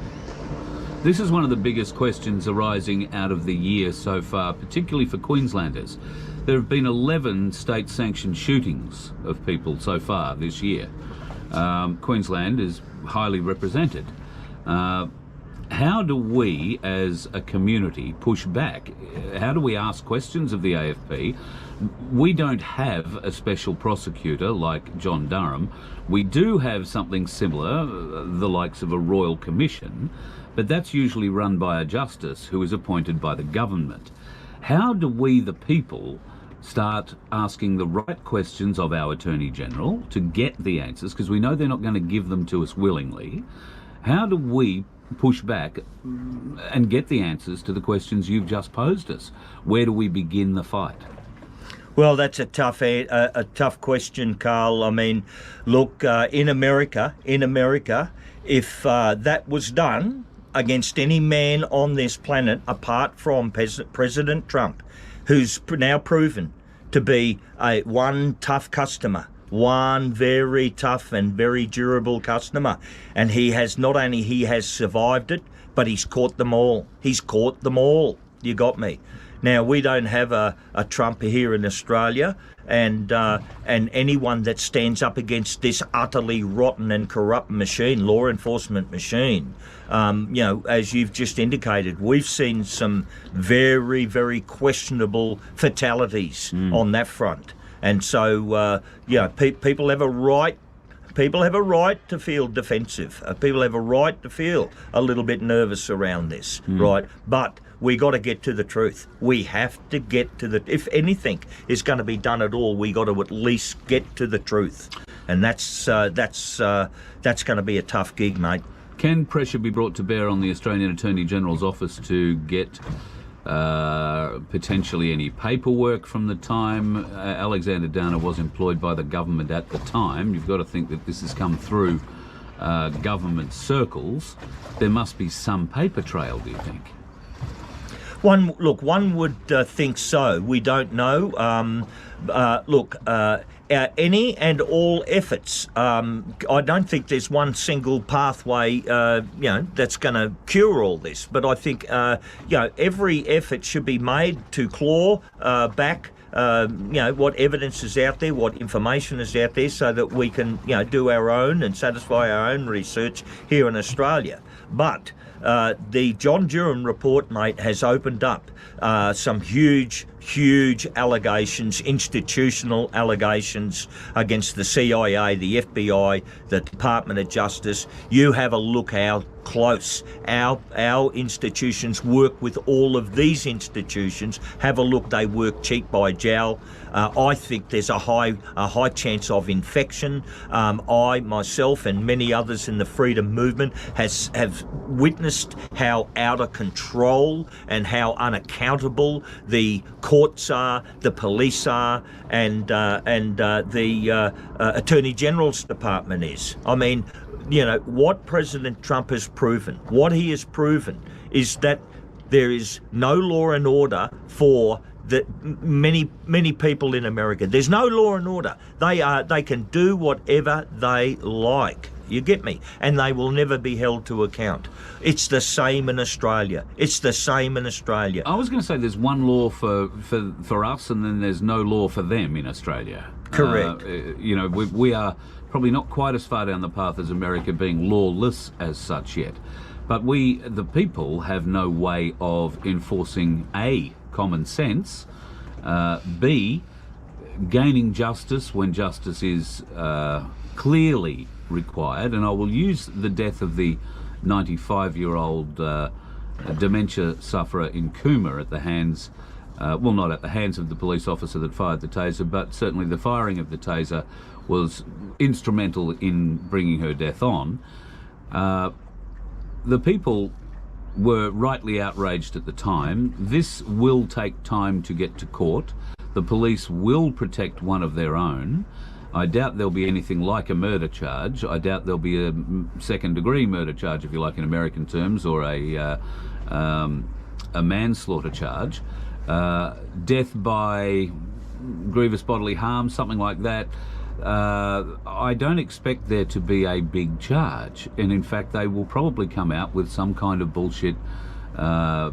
This is one of the biggest questions arising out of the year so far, particularly for Queenslanders. There have been 11 state-sanctioned shootings of people so far this year. Queensland is highly represented. How do we as a community push back? How do we ask questions of the AFP? We don't have a special prosecutor like John Durham. We do have something similar, the likes of a royal commission, but that's usually run by a justice who is appointed by the government. How do we, the people, start asking the right questions of our Attorney General to get the answers, because we know they're not going to give them to us willingly? How do we push back and get the answers to the questions you've just posed us? Where do we begin the fight? Well, that's a tough question, Carl. I mean, look, in America, if that was done against any man on this planet apart from President Trump, who's now proven to be one tough customer, one very tough and very durable customer, and he has survived it, but he's caught them all. He's caught them all. You got me. Now, we don't have a Trump here in Australia, and anyone that stands up against this utterly rotten and corrupt machine, law enforcement machine, as you've just indicated, we've seen some very, very questionable fatalities on that front. And so, people have a right. People have a right to feel defensive. People have a right to feel a little bit nervous around this, right? But we got to get to the truth. We have to get to if anything is going to be done at all, we got to at least get to the truth, and that's going to be a tough gig, mate. Can pressure be brought to bear on the Australian Attorney General's office to get potentially any paperwork from the time Alexander Downer was employed by the government at the time? You've got to think that this has come through government circles. There must be some paper trail, do you think? One would think so. We don't know. Any and all efforts. I don't think there's one single pathway, that's going to cure all this. But I think, every effort should be made to claw back, what evidence is out there, what information is out there, so that we can, do our own and satisfy our own research here in Australia. But the John Durham report, mate, has opened up some huge allegations, institutional allegations against the CIA, the FBI, the Department of Justice. You have a look how close our institutions work with all of these institutions. Have a look, they work cheek by jowl. I think there's a high chance of infection. I myself and many others in the freedom movement have witnessed how out of control and how unaccountable the courts are, the police are, and the Attorney General's department is. I mean, what President Trump has proven, what he has proven, is that there is no law and order for the many people in America. There's no law and order. They can do whatever they like. You get me? And they will never be held to account. It's the same in Australia. It's the same in Australia. I was going to say there's one law for us, and then there's no law for them in Australia. Correct. We are probably not quite as far down the path as America, being lawless as such yet. But we, the people, have no way of enforcing A, common sense, B, gaining justice when justice is clearly required. And I will use the death of the 95-year-old dementia sufferer in Cooma at the hands, not at the hands of the police officer that fired the taser, but certainly the firing of the taser was instrumental in bringing her death on. The people were rightly outraged at the time. This will take time to get to court. The police will protect one of their own. I doubt there'll be anything like a murder charge. I doubt there'll be a second-degree murder charge, if you like, in American terms, or a manslaughter charge. Death by grievous bodily harm, something like that. I don't expect there to be a big charge, and in fact they will probably come out with some kind of bullshit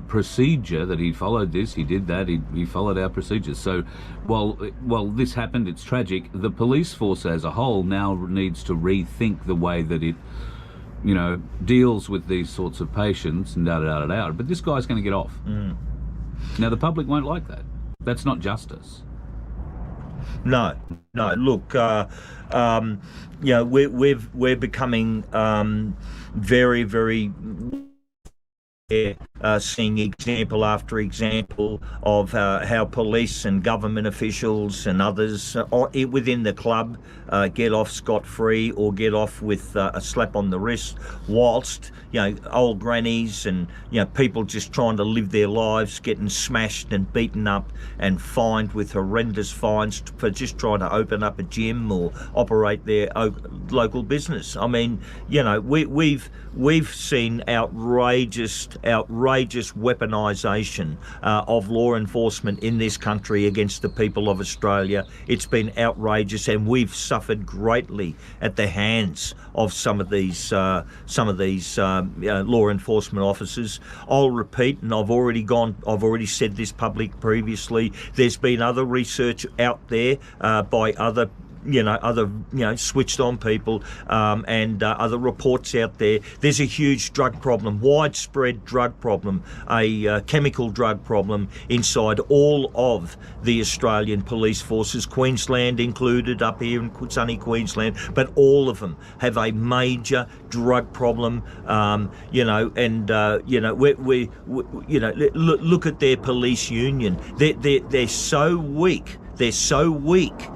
procedure that he followed this, he did that, he followed our procedures. So while this happened, it's tragic. The police force as a whole now needs to rethink the way that it you know, deals with these sorts of patients and da-da-da-da-da, but this guy's going to get off. Now, the public won't like that. That's not justice. No. Look, you know, we're becoming very, very seeing example after example of how police and government officials and others within the club get off scot-free or get off with a slap on the wrist, whilst, you know, old grannies and, you know, people just trying to live their lives getting smashed and beaten up and fined with horrendous fines for just trying to open up a gym or operate their local business. I mean, you know, we've seen outrageous weaponisation of law enforcement in this country against the people of Australia. It's been outrageous, and we've suffered greatly at the hands of some of these law enforcement officers. I'll repeat, and I've already said this previously. There's been other research out there by other switched on people and other reports out there. There's a huge drug problem, widespread drug problem, a chemical drug problem inside all of the Australian police forces, Queensland included, up here in sunny Queensland, but all of them have a major drug problem. Look at their police union. They're so weak. They're so weak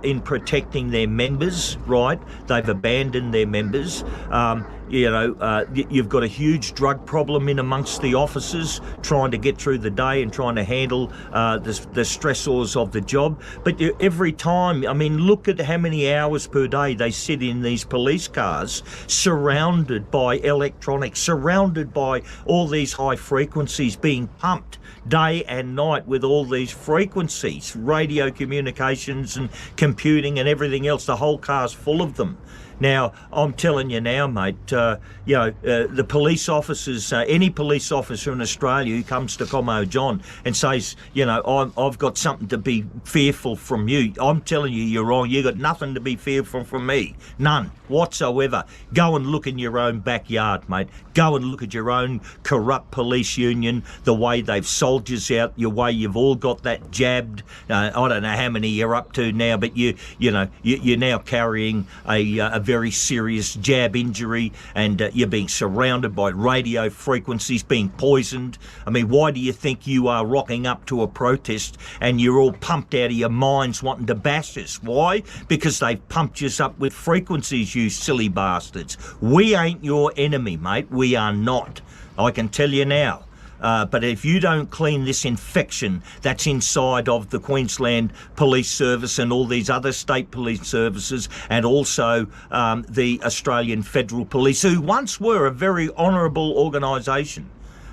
in protecting their members, right? They've abandoned their members. You've got a huge drug problem in amongst the officers trying to get through the day and trying to handle the stressors of the job. But every time, I mean, look at how many hours per day they sit in these police cars, surrounded by electronics, surrounded by all these high frequencies being pumped day and night with all these frequencies, radio communications and computing and everything else. The whole car's full of them. Now, I'm telling you now, mate, the police officers, any police officer in Australia who comes to Como John and says, I've got something to be fearful from you, I'm telling you, you're wrong. You've got nothing to be fearful from me. None whatsoever. Go and look in your own backyard, mate. Go and look at your own corrupt police union, the way they've sold you out, your way you've all got that jabbed. I don't know how many you're up to now, but you're now carrying a very serious jab injury, and you're being surrounded by radio frequencies, being poisoned. I mean, why do you think you are rocking up to a protest and you're all pumped out of your minds wanting to bash us? Why? Because they've pumped us up with frequencies, you silly bastards. We ain't your enemy, mate. We are not. I can tell you now. But if you don't clean this infection that's inside of the Queensland Police Service and all these other state police services, and also the Australian Federal Police, who once were a very honourable organisation,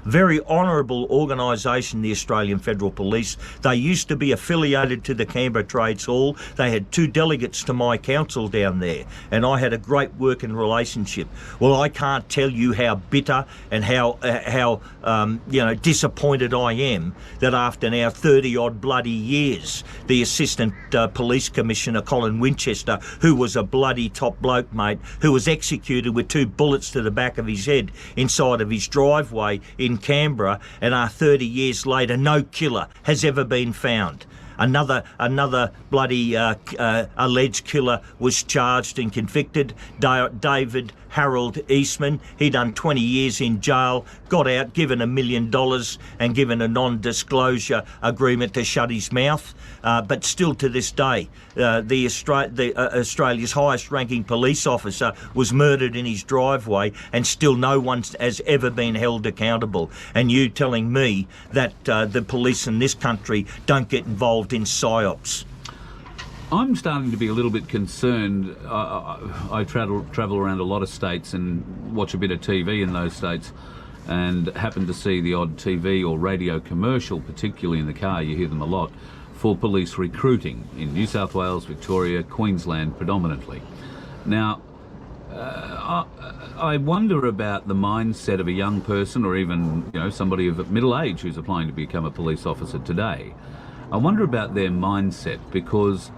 the Australian Federal Police. They used to be affiliated to the Canberra Trades Hall. They had 2 delegates to my council down there, and I had a great working relationship. Well, I can't tell you how bitter and how disappointed I am that after now 30-odd bloody years, the Assistant Police Commissioner, Colin Winchester, who was a bloody top bloke, mate, who was executed with 2 bullets to the back of his head inside of his driveway in Canberra, and 30 years later, no killer has ever been found. Another bloody alleged killer was charged and convicted. David Harold Eastman, he done 20 years in jail, got out, given $1 million and given a non-disclosure agreement to shut his mouth. But still to this day, Australia's highest-ranking police officer was murdered in his driveway, and still no one has ever been held accountable. And you telling me that the police in this country don't get involved in psyops? I'm starting to be a little bit concerned. I travel around a lot of states and watch a bit of TV in those states, and happen to see the odd TV or radio commercial, particularly in the car, you hear them a lot, for police recruiting in New South Wales, Victoria, Queensland predominantly. Now, I wonder about the mindset of a young person, or even somebody of middle age who's applying to become a police officer today. I wonder about their mindset, because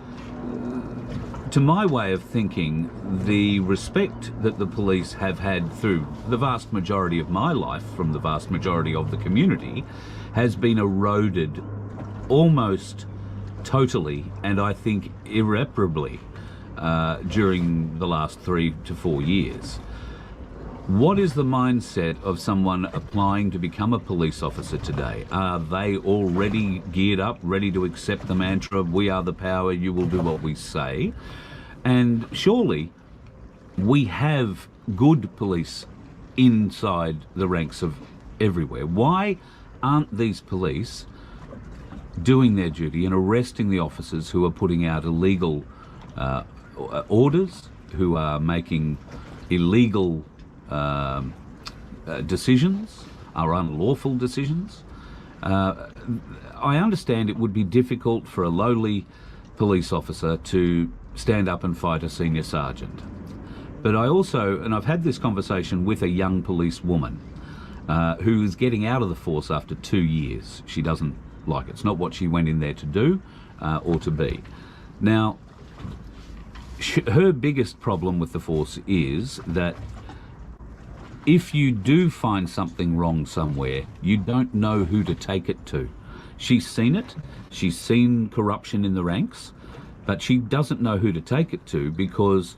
to my way of thinking, the respect that the police have had through the vast majority of my life from the vast majority of the community has been eroded almost totally, and I think irreparably, during the last 3 to 4 years. What is the mindset of someone applying to become a police officer today? Are they already geared up, ready to accept the mantra, we are the power, you will do what we say? And surely we have good police inside the ranks of everywhere. Why aren't these police doing their duty and arresting the officers who are putting out illegal orders, who are making illegal decisions, are unlawful decisions? I understand it would be difficult for a lowly police officer to stand up and fight a senior sergeant. But I also, and I've had this conversation with a young police woman who is getting out of the force after 2 years. She doesn't like it. It's not what she went in there to do or to be. Now, her biggest problem with the force is that if you do find something wrong somewhere, you don't know who to take it to. She's seen it, she's seen corruption in the ranks, but she doesn't know who to take it to, because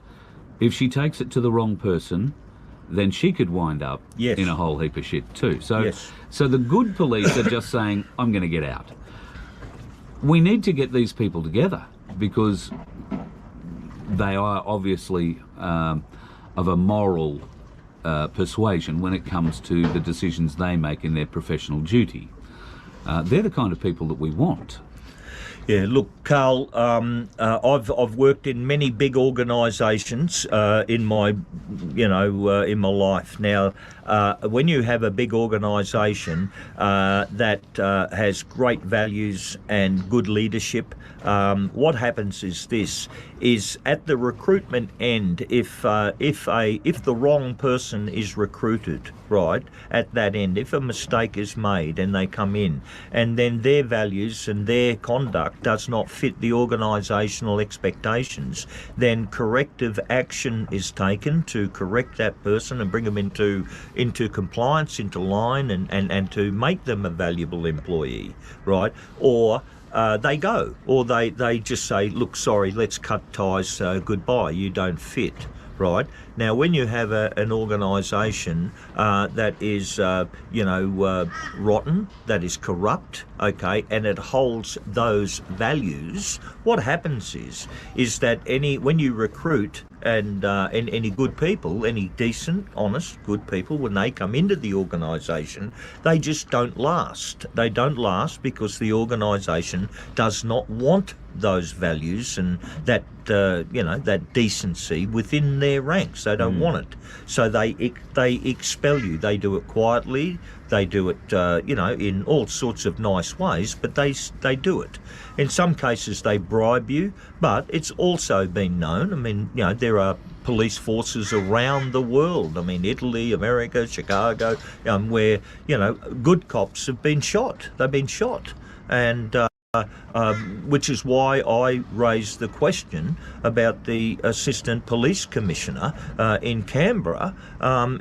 if she takes it to the wrong person, then she could wind up in a whole heap of shit too. So, so the good police are just saying, I'm going to get out. We need to get these people together, because they are obviously of a moral persuasion when it comes to the decisions they make in their professional duty. They're the kind of people that we want. Yeah, look, Carl, I've worked in many big organisations in my, in my life. Now, when you have a big organisation that has great values and good leadership, what happens is this: is at the recruitment end, if the wrong person is recruited, right, at that end, if a mistake is made and they come in, and then their values and their conduct does not fit the organisational expectations, then corrective action is taken to correct that person and bring them into compliance, into line, and to make them a valuable employee, right? Or they go, or they just say, look, sorry, let's cut ties, goodbye, you don't fit. Right. Now, when you have an organisation that is, rotten, that is corrupt, okay, and it holds those values, what happens is that when you recruit and any good people, any decent, honest, good people, when they come into the organisation, they just don't last. They don't last because the organisation does not want those values and that that decency within their ranks. They don't want it, so they expel you. They do it quietly. They do it in all sorts of nice ways, but they do it. In some cases they bribe you, but it's also been known. I mean, there are police forces around the world. I mean, Italy, America, Chicago, where good cops have been shot. They've been shot, and which is why I raised the question about the Assistant Police Commissioner in Canberra, and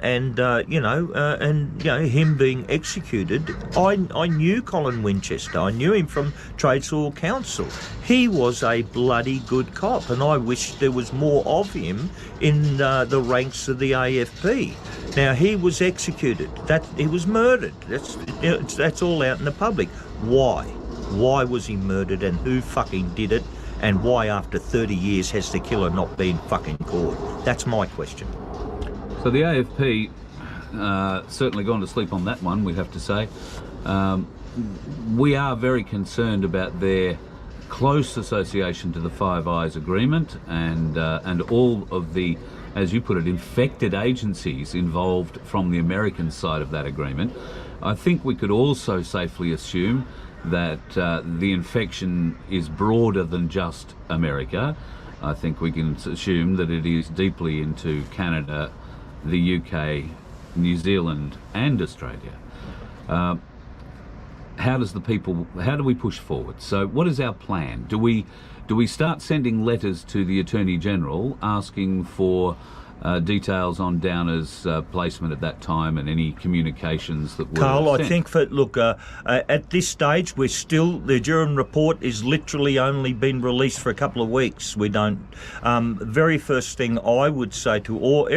him being executed. I knew Colin Winchester. I knew him from Trades Hall Council. He was a bloody good cop, and I wish there was more of him in the ranks of the AFP. Now, he was executed. He was murdered. That's all out in the public. Why? Why was he murdered, and who fucking did it, and why after 30 years has the killer not been fucking caught? That's my question. So the AFP certainly gone to sleep on that one, we have to say. We are very concerned about their close association to the Five Eyes Agreement and all of the, as you put it, infected agencies involved from the American side of that agreement. I think we could also safely assume that the infection is broader than just America. I think we can assume that it is deeply into Canada, the UK, New Zealand and Australia. how do we push forward? So what is our plan? Do we start sending letters to the Attorney General asking for details on Downer's placement at that time and any communications that were Carl, sent? I think at this stage, the Durham Report is literally only been released for a couple of weeks. We don't. Very first thing I would say to all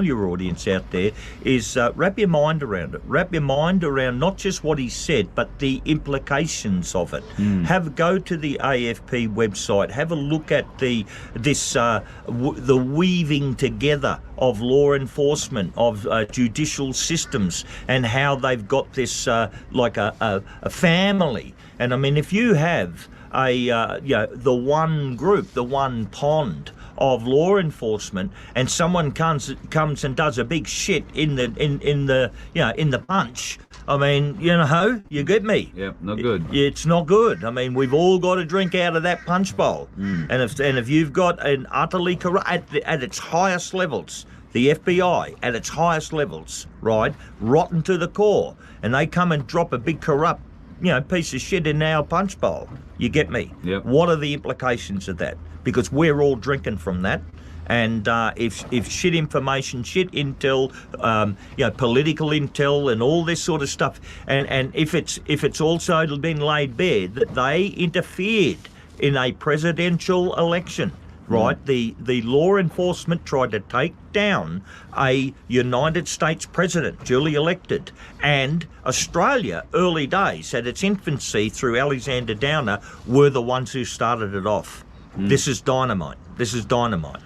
your audience out there, is wrap your mind around it. Wrap your mind around not just what he said, but the implications of it. Go to the AFP website. Have a look at the weaving together of law enforcement, of judicial systems, and how they've got this like a family. And I mean, if you have the one group, the one pond of law enforcement, and someone comes and does a big shit in the bunch, I mean, you get me. Yeah, not good. It's not good. I mean, we've all got to drink out of that punch bowl. And if you've got an utterly corrupt at its highest levels, the FBI at its highest levels, right, rotten to the core, and they come and drop a big corrupt, piece of shit in our punch bowl. You get me? Yep. What are the implications of that? Because we're all drinking from that. And if shit information, shit intel, political intel, and all this sort of stuff, and if it's also been laid bare that they interfered in a presidential election, right? The law enforcement tried to take down a United States president, duly elected, and Australia, early days, at its infancy through Alexander Downer, were the ones who started it off. This is dynamite. This is dynamite.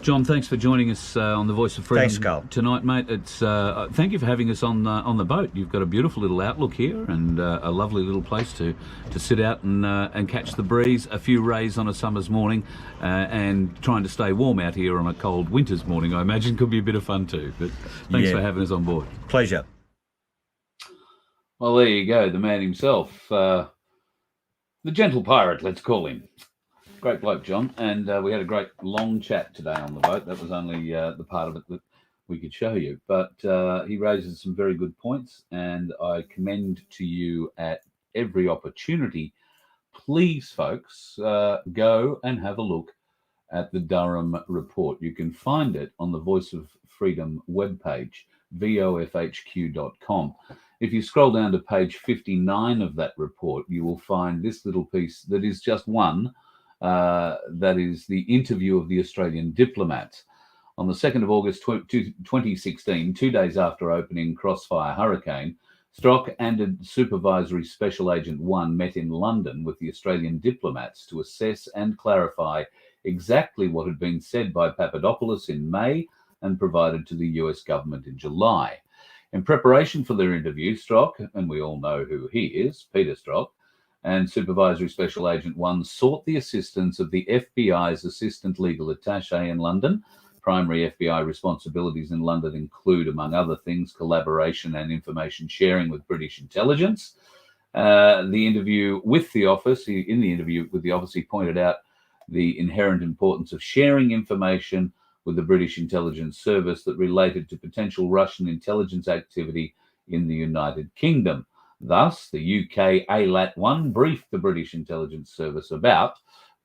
John, thanks for joining us on the Voice of Freedom Thanks, Carl. tonight, mate. It's thank you for having us on the boat. You've got a beautiful little outlook here and a lovely little place to sit out and catch the breeze. A few rays on a summer's morning, and trying to stay warm out here on a cold winter's morning, I imagine, could be a bit of fun too. But thanks for having us on board. Pleasure. Well, there you go, the man himself, the gentle pirate, let's call him. Great bloke, John, and we had a great long chat today on the boat. That was only the part of it that we could show you, but he raises some very good points, and I commend to you at every opportunity, please, folks, go and have a look at the Durham Report. You can find it on the Voice of Freedom webpage, vofhq.com. If you scroll down to page 59 of that report, you will find this little piece that is just one. That is the interview of the Australian diplomats. On the 2nd of August 2016, 2 days after opening Crossfire Hurricane, Strock and Supervisory Special Agent 1 met in London with the Australian diplomats to assess and clarify exactly what had been said by Papadopoulos in May and provided to the US government in July. In preparation for their interview, Strock, and we all know who he is, Peter Strock, and Supervisory Special Agent 1 sought the assistance of the FBI's Assistant Legal Attaché in London. Primary FBI responsibilities in London include, among other things, collaboration and information sharing with British intelligence. In the interview with the office, he pointed out the inherent importance of sharing information with the British intelligence service that related to potential Russian intelligence activity in the United Kingdom. Thus, the UK ALAT-1 briefed the British intelligence service about,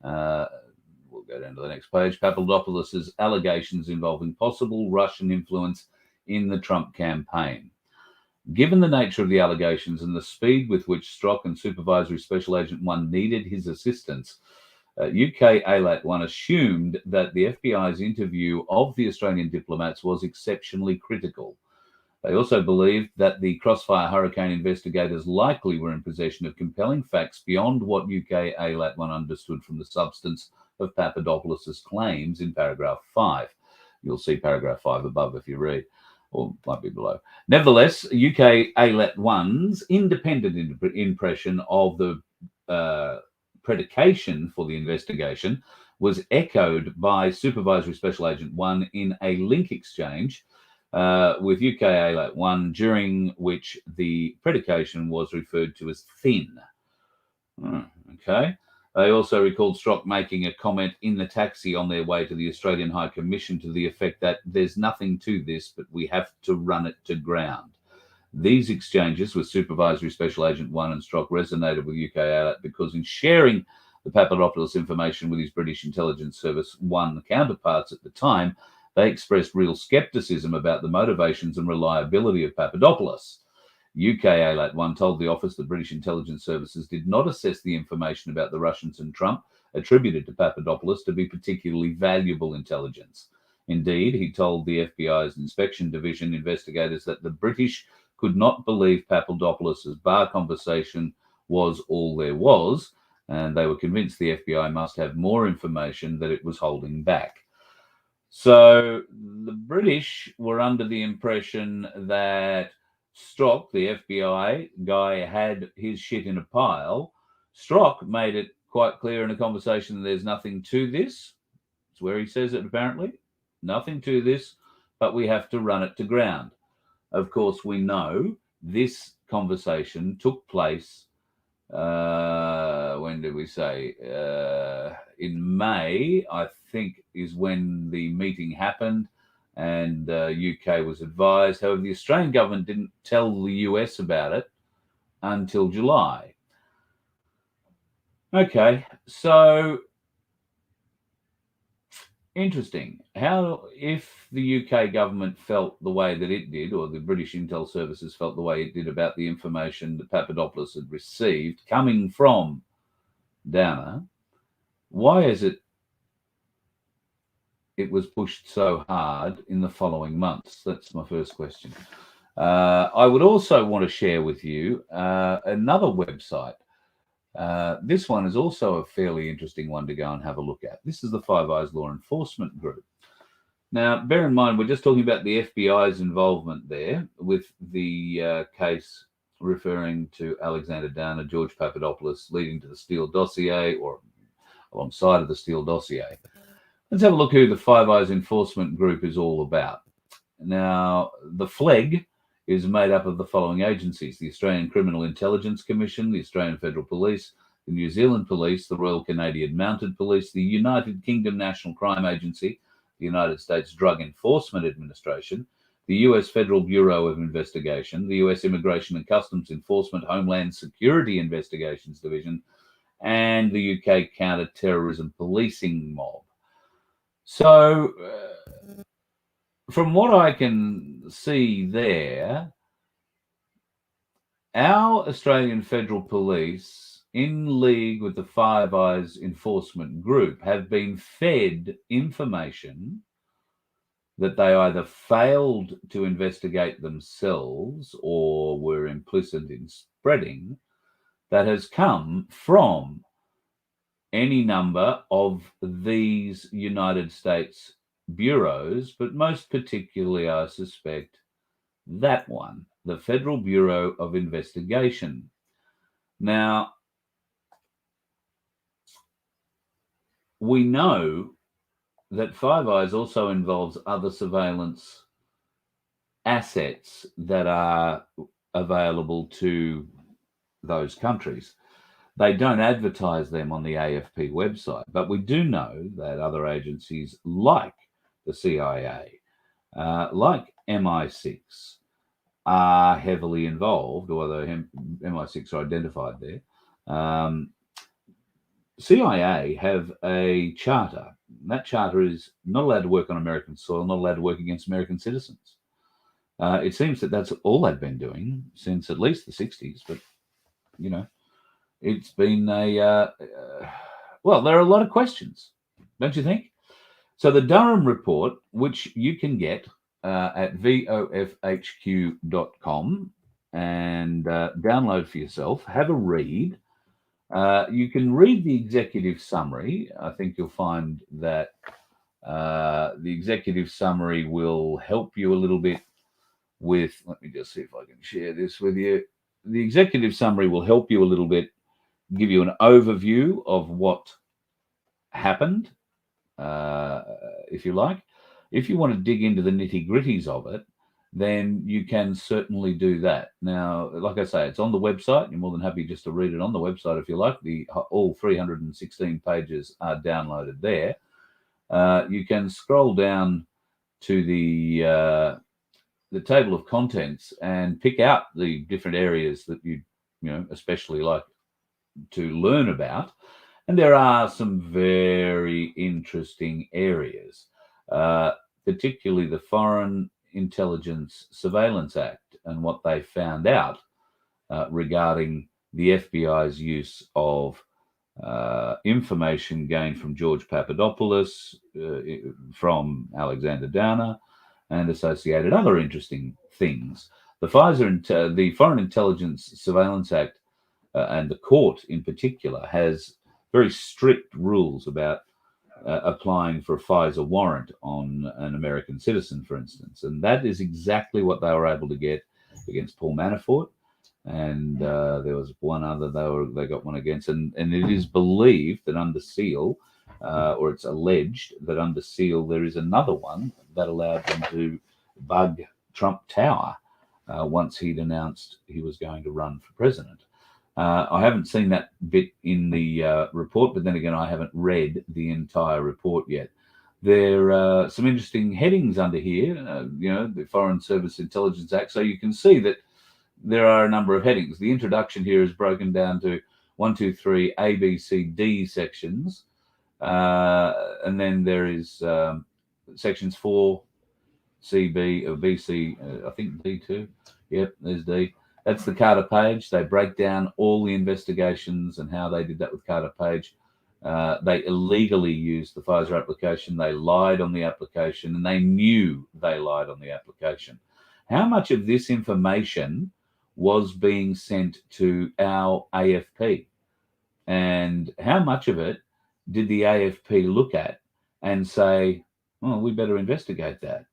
we'll go down to the next page, Papadopoulos' allegations involving possible Russian influence in the Trump campaign. Given the nature of the allegations and the speed with which Strock and Supervisory Special Agent 1 needed his assistance, UK ALAT-1 assumed that the FBI's interview of the Australian diplomats was exceptionally critical. They also believed that the Crossfire Hurricane investigators likely were in possession of compelling facts beyond what UK ALAT-1 understood from the substance of Papadopoulos' claims in paragraph 5. You'll see paragraph 5 above if you read, or might be below. Nevertheless, UK ALAT-1's independent impression of the predication for the investigation was echoed by Supervisory Special Agent 1 in a link exchange with UK ALAT-1, during which the predication was referred to as thin. Okay. They also recalled Strock making a comment in the taxi on their way to the Australian High Commission to the effect that there's nothing to this, but we have to run it to ground. These exchanges with Supervisory Special Agent 1 and Strock resonated with UK ALAT because in sharing the Papadopoulos information with his British intelligence service 1 counterparts at the time, they expressed real scepticism about the motivations and reliability of Papadopoulos. UK ALAT 1 told the office that British intelligence services did not assess the information about the Russians and Trump attributed to Papadopoulos to be particularly valuable intelligence. Indeed, he told the FBI's Inspection Division investigators that the British could not believe Papadopoulos' bar conversation was all there was, and they were convinced the FBI must have more information that it was holding back. So the British were under the impression that Strock, the FBI guy, had his shit in a pile. Strock made it quite clear in a conversation that there's nothing to this. It's where he says it apparently. Nothing to this, but we have to run it to ground. Of course, we know this conversation took place, when did we say? In May, I think, is when the meeting happened and UK was advised. However, the Australian government didn't tell the US about it until July. Okay, so interesting. How, if the UK government felt the way that it did, or the British intel services felt the way it did about the information that Papadopoulos had received coming from Downer, why is it was pushed so hard in the following months? That's my first question. I would also want to share with you another website. This one is also a fairly interesting one to go and have a look at. This is the Five Eyes Law Enforcement Group. Now, bear in mind, we're just talking about the FBI's involvement there with the case referring to Alexander Downer, George Papadopoulos, leading to the Steele dossier, or alongside of the Steele dossier. Let's have a look who the Five Eyes Enforcement Group is all about. Now, the FLEG is made up of the following agencies: the Australian Criminal Intelligence Commission, the Australian Federal Police, the New Zealand Police, the Royal Canadian Mounted Police, the United Kingdom National Crime Agency, the United States Drug Enforcement Administration, the US Federal Bureau of Investigation, the US Immigration and Customs Enforcement Homeland Security Investigations Division, and the UK Counter-Terrorism Policing Mob. So, from what I can see there, our Australian Federal Police, in league with the Five Eyes Enforcement Group, have been fed information that they either failed to investigate themselves or were implicit in spreading, that has come from any number of these United States bureaus, but most particularly, I suspect, that one, the Federal Bureau of Investigation. Now, we know that Five Eyes also involves other surveillance assets that are available to those countries. They don't advertise them on the AFP website, but we do know that other agencies like the CIA, like MI6, are heavily involved, although MI6 are identified there. CIA have a charter. That charter is not allowed to work on American soil, not allowed to work against American citizens. It seems that that's all they've been doing since at least the 60s, but, you know, it's been well, there are a lot of questions, don't you think? So the Durham Report, which you can get at vofhq.com and download for yourself, have a read. You can read the executive summary. I think you'll find that the executive summary will help you a little bit with, let me just see if I can share this with you. The executive summary will help you a little bit, give you an overview of what happened, if you like. If you want to dig into the nitty-gritties of it, then you can certainly do that. Now, like I say, it's on the website. You're more than happy just to read it on the website if you like. All 316 pages are downloaded there. You can scroll down to the the table of contents and pick out the different areas that you especially like to learn about. And there are some very interesting areas, particularly the Foreign Intelligence Surveillance Act and what they found out regarding the FBI's use of information gained from George Papadopoulos, from Alexander Downer, and associated other interesting things. The Foreign Intelligence Surveillance Act, and the court in particular, has very strict rules about applying for a FISA warrant on an American citizen, for instance. And that is exactly what they were able to get against Paul Manafort. And there was one other they got one against. And it is believed that under seal, or it's alleged that under seal, there is another one that allowed them to bug Trump Tower once he'd announced he was going to run for president. I haven't seen that bit in the report, but then again, I haven't read the entire report yet. There are some interesting headings under here, the Foreign Service Intelligence Act. So you can see that there are a number of headings. The introduction here is broken down to 1, 2, 3, A, B, C, D sections. And then there is sections 4, C, B, or B, C, I think D too. Yep, there's D. That's the Carter Page. They break down all the investigations and how they did that with Carter Page. They illegally used the FISA application. They lied on the application, and they knew they lied on the application. How much of this information was being sent to our AFP? And how much of it did the AFP look at and say, oh, we better investigate that?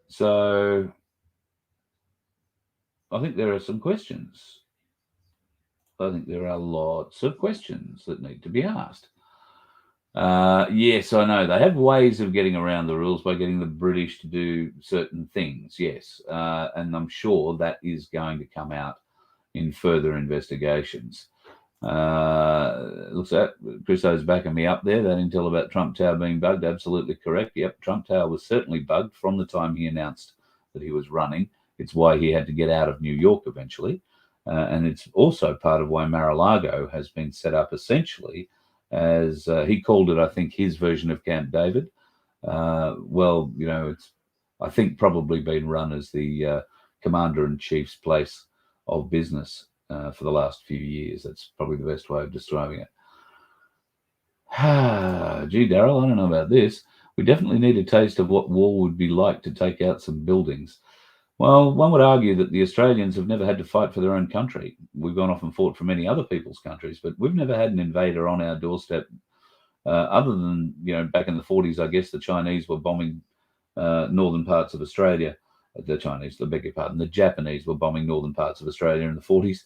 So I think there are some questions. I think there are lots of questions that need to be asked. Yes, I know. They have ways of getting around the rules by getting the British to do certain things, yes. And I'm sure that is going to come out in further investigations. Looks like Christo's backing me up there. That intel about Trump Tower being bugged, absolutely correct. Yep, Trump Tower was certainly bugged from the time he announced that he was running. It's why he had to get out of New York eventually. And it's also part of why Mar-a-Lago has been set up essentially as he called it, I think, his version of Camp David. It's, I think, probably been run as the commander-in-chief's place of business for the last few years. That's probably the best way of describing it. Gee, Daryl, I don't know about this. We definitely need a taste of what war would be like to take out some buildings. Well, one would argue that the Australians have never had to fight for their own country. We've gone off and fought for many other people's countries, but we've never had an invader on our doorstep, other than, back in the 40s, I guess the Chinese were bombing northern parts of Australia. The Chinese, I beg your pardon, the Japanese were bombing northern parts of Australia in the 40s.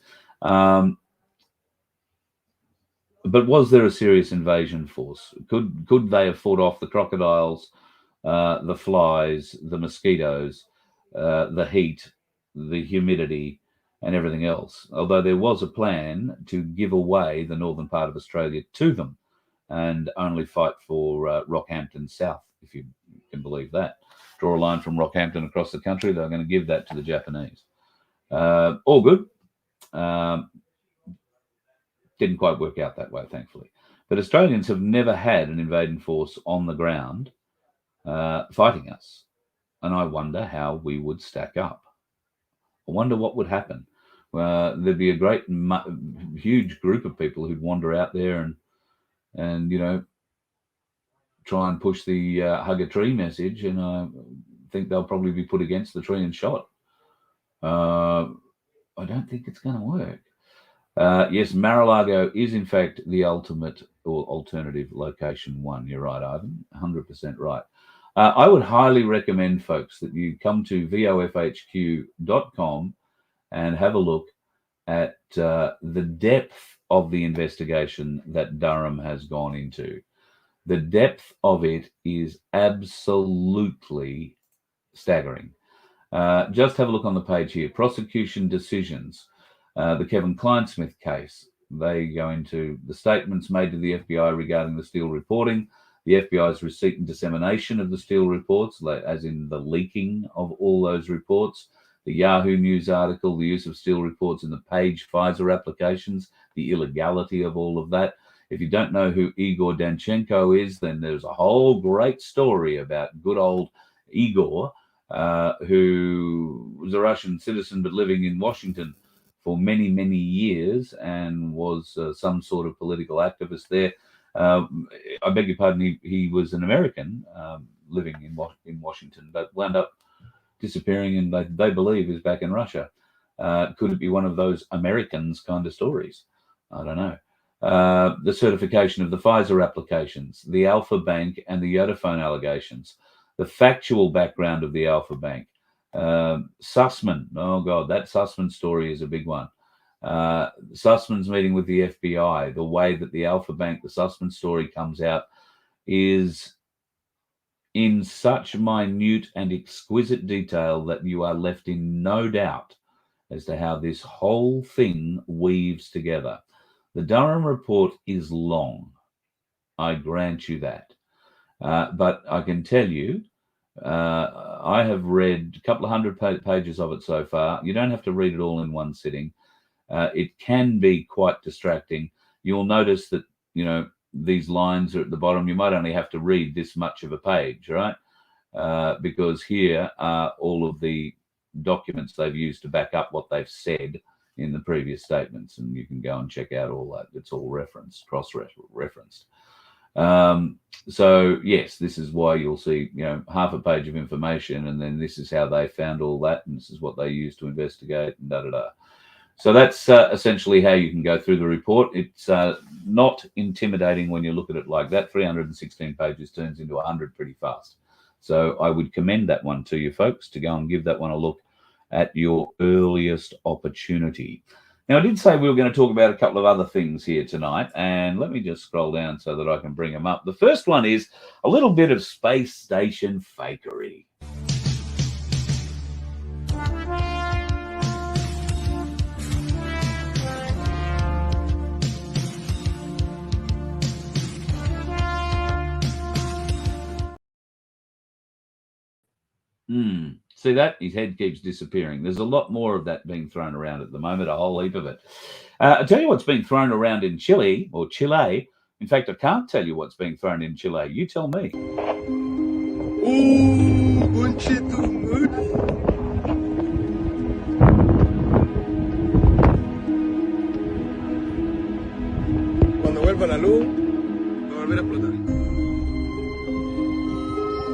But was there a serious invasion force? Could they have fought off the crocodiles, the flies, the mosquitoes, the heat, the humidity, and everything else? Although there was a plan to give away the northern part of Australia to them and only fight for Rockhampton South, if you can believe that. Draw a line from Rockhampton across the country, they're going to give that to the Japanese. All good. Didn't quite work out that way, thankfully. But Australians have never had an invading force on the ground fighting us. And I wonder how we would stack up. I wonder what would happen. There'd be a great, huge group of people who'd wander out there and try and push the hug a tree message. And I think they'll probably be put against the tree and shot. I don't think it's going to work. Yes, Mar-a-Lago is in fact the ultimate or alternative location one. You're right, Ivan, 100% right. I would highly recommend, folks, that you come to vofhq.com and have a look at the depth of the investigation that Durham has gone into. The depth of it is absolutely staggering. Just have a look on the page here. Prosecution decisions. The Kevin Kleinsmith case. They go into the statements made to the FBI regarding the Steele reporting, the FBI's receipt and dissemination of the Steele reports, as in the leaking of all those reports, the Yahoo News article, the use of Steele reports in the Page Pfizer applications, the illegality of all of that. If you don't know who Igor Danchenko is, then there's a whole great story about good old Igor, who was a Russian citizen but living in Washington for many, many years and was some sort of political activist there. I beg your pardon, he was an American living in Washington, but wound up disappearing, and they believe is back in Russia. Could it be one of those Americans kind of stories? I don't know. The certification of the Pfizer applications, the Alpha Bank and the Vodafone allegations, the factual background of the Alpha Bank, Sussman. Oh God, that Sussman story is a big one. Sussman's meeting with the FBI, the way that the Alpha Bank, the Sussman story comes out is in such minute and exquisite detail that you are left in no doubt as to how this whole thing weaves together. The Durham Report is long, I grant you that. But I can tell you, I have read a couple of hundred pages of it so far. You don't have to read it all in one sitting. It can be quite distracting. You'll notice that, these lines are at the bottom. You might only have to read this much of a page, right? Because here are all of the documents they've used to back up what they've said in the previous statements, and you can go and check out all that. It's all referenced, cross-referenced. So yes, this is why you'll see, half a page of information, and then this is how they found all that, and this is what they used to investigate, and da-da-da. So that's essentially how you can go through the report. It's not intimidating when you look at it like that. 316 pages turns into 100 pretty fast. So I would commend that one to you folks to go and give that one a look at your earliest opportunity. Now, I did say we were going to talk about a couple of other things here tonight, and let me just scroll down so that I can bring them up. The first one is a little bit of space station fakery. See that? His head keeps disappearing. There's a lot more of that being thrown around at the moment, a whole heap of it. I'll tell you what's being thrown around in Chile, or Chile. In fact, I can't tell you what's being thrown in Chile. You tell me. Cuando vuelva la luz, va a volver a explotar.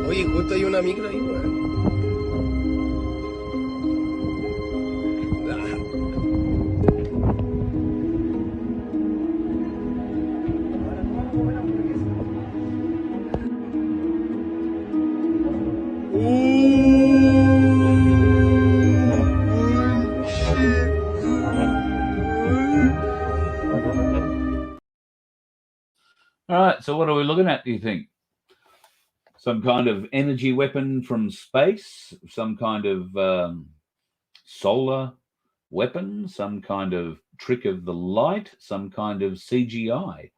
Oye, justo hay una micro ahí, weón. All right, so what are we looking at, do you think? Some kind of energy weapon from space, some kind of solar weapon, some kind of trick of the light, some kind of CGI.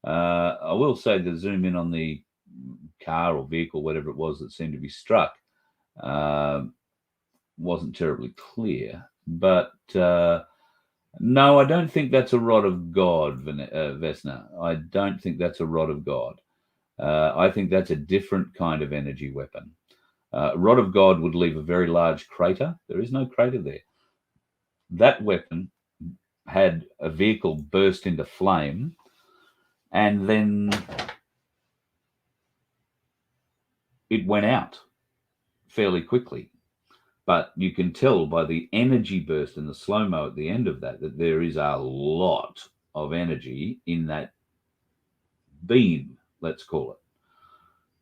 I will say the zoom in on the car or vehicle, whatever it was that seemed to be struck, wasn't terribly clear. But no, I don't think that's a rod of God, Vesna. I don't think that's a rod of God. I think that's a different kind of energy weapon. Rod of God would leave a very large crater. There is no crater there. That weapon had a vehicle burst into flame, and then it went out fairly quickly. But you can tell by the energy burst and the slow-mo at the end of that there is a lot of energy in that beam, let's call it.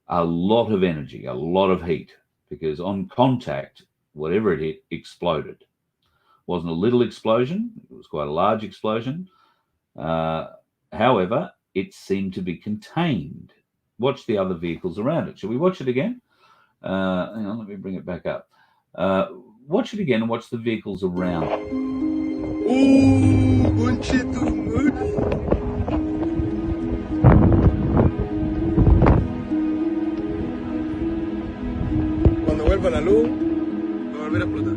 A lot of energy, a lot of heat, because on contact, whatever it hit exploded. It wasn't a little explosion, it was quite a large explosion. However, it seemed to be contained. Watch the other vehicles around it. Shall we watch it again? Hang on, let me bring it back up. Watch it again and watch the vehicles around it. la luz, va a volver a explotar.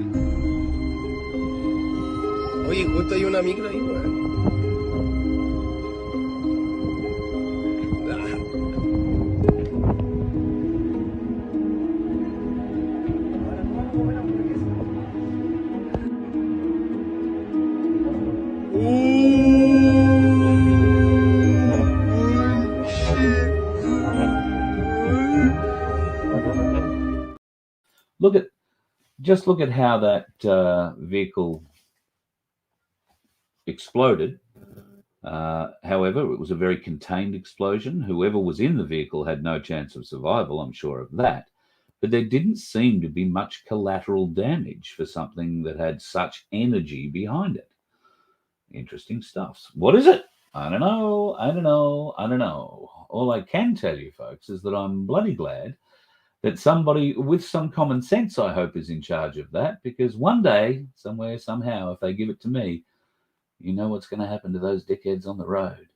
Oye, justo hay una micro ahí, weón. Just look at how that vehicle exploded. However, it was a very contained explosion. Whoever was in the vehicle had no chance of survival, I'm sure of that. But there didn't seem to be much collateral damage for something that had such energy behind it. Interesting stuff. What is it? I don't know. I don't know. I don't know. All I can tell you, folks, is that I'm bloody glad that somebody with some common sense, I hope, is in charge of that, because one day, somewhere, somehow, if they give it to me, you know what's going to happen to those dickheads on the road.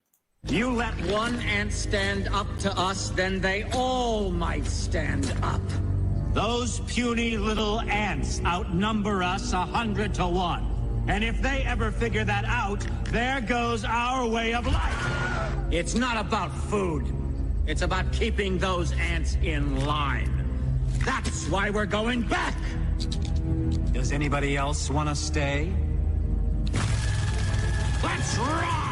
You let one ant stand up to us, then they all might stand up. Those puny little ants outnumber us 100 to 1. And if they ever figure that out, there goes our way of life. It's not about food. It's about keeping those ants in line. That's why we're going back. Does anybody else want to stay? Let's rock!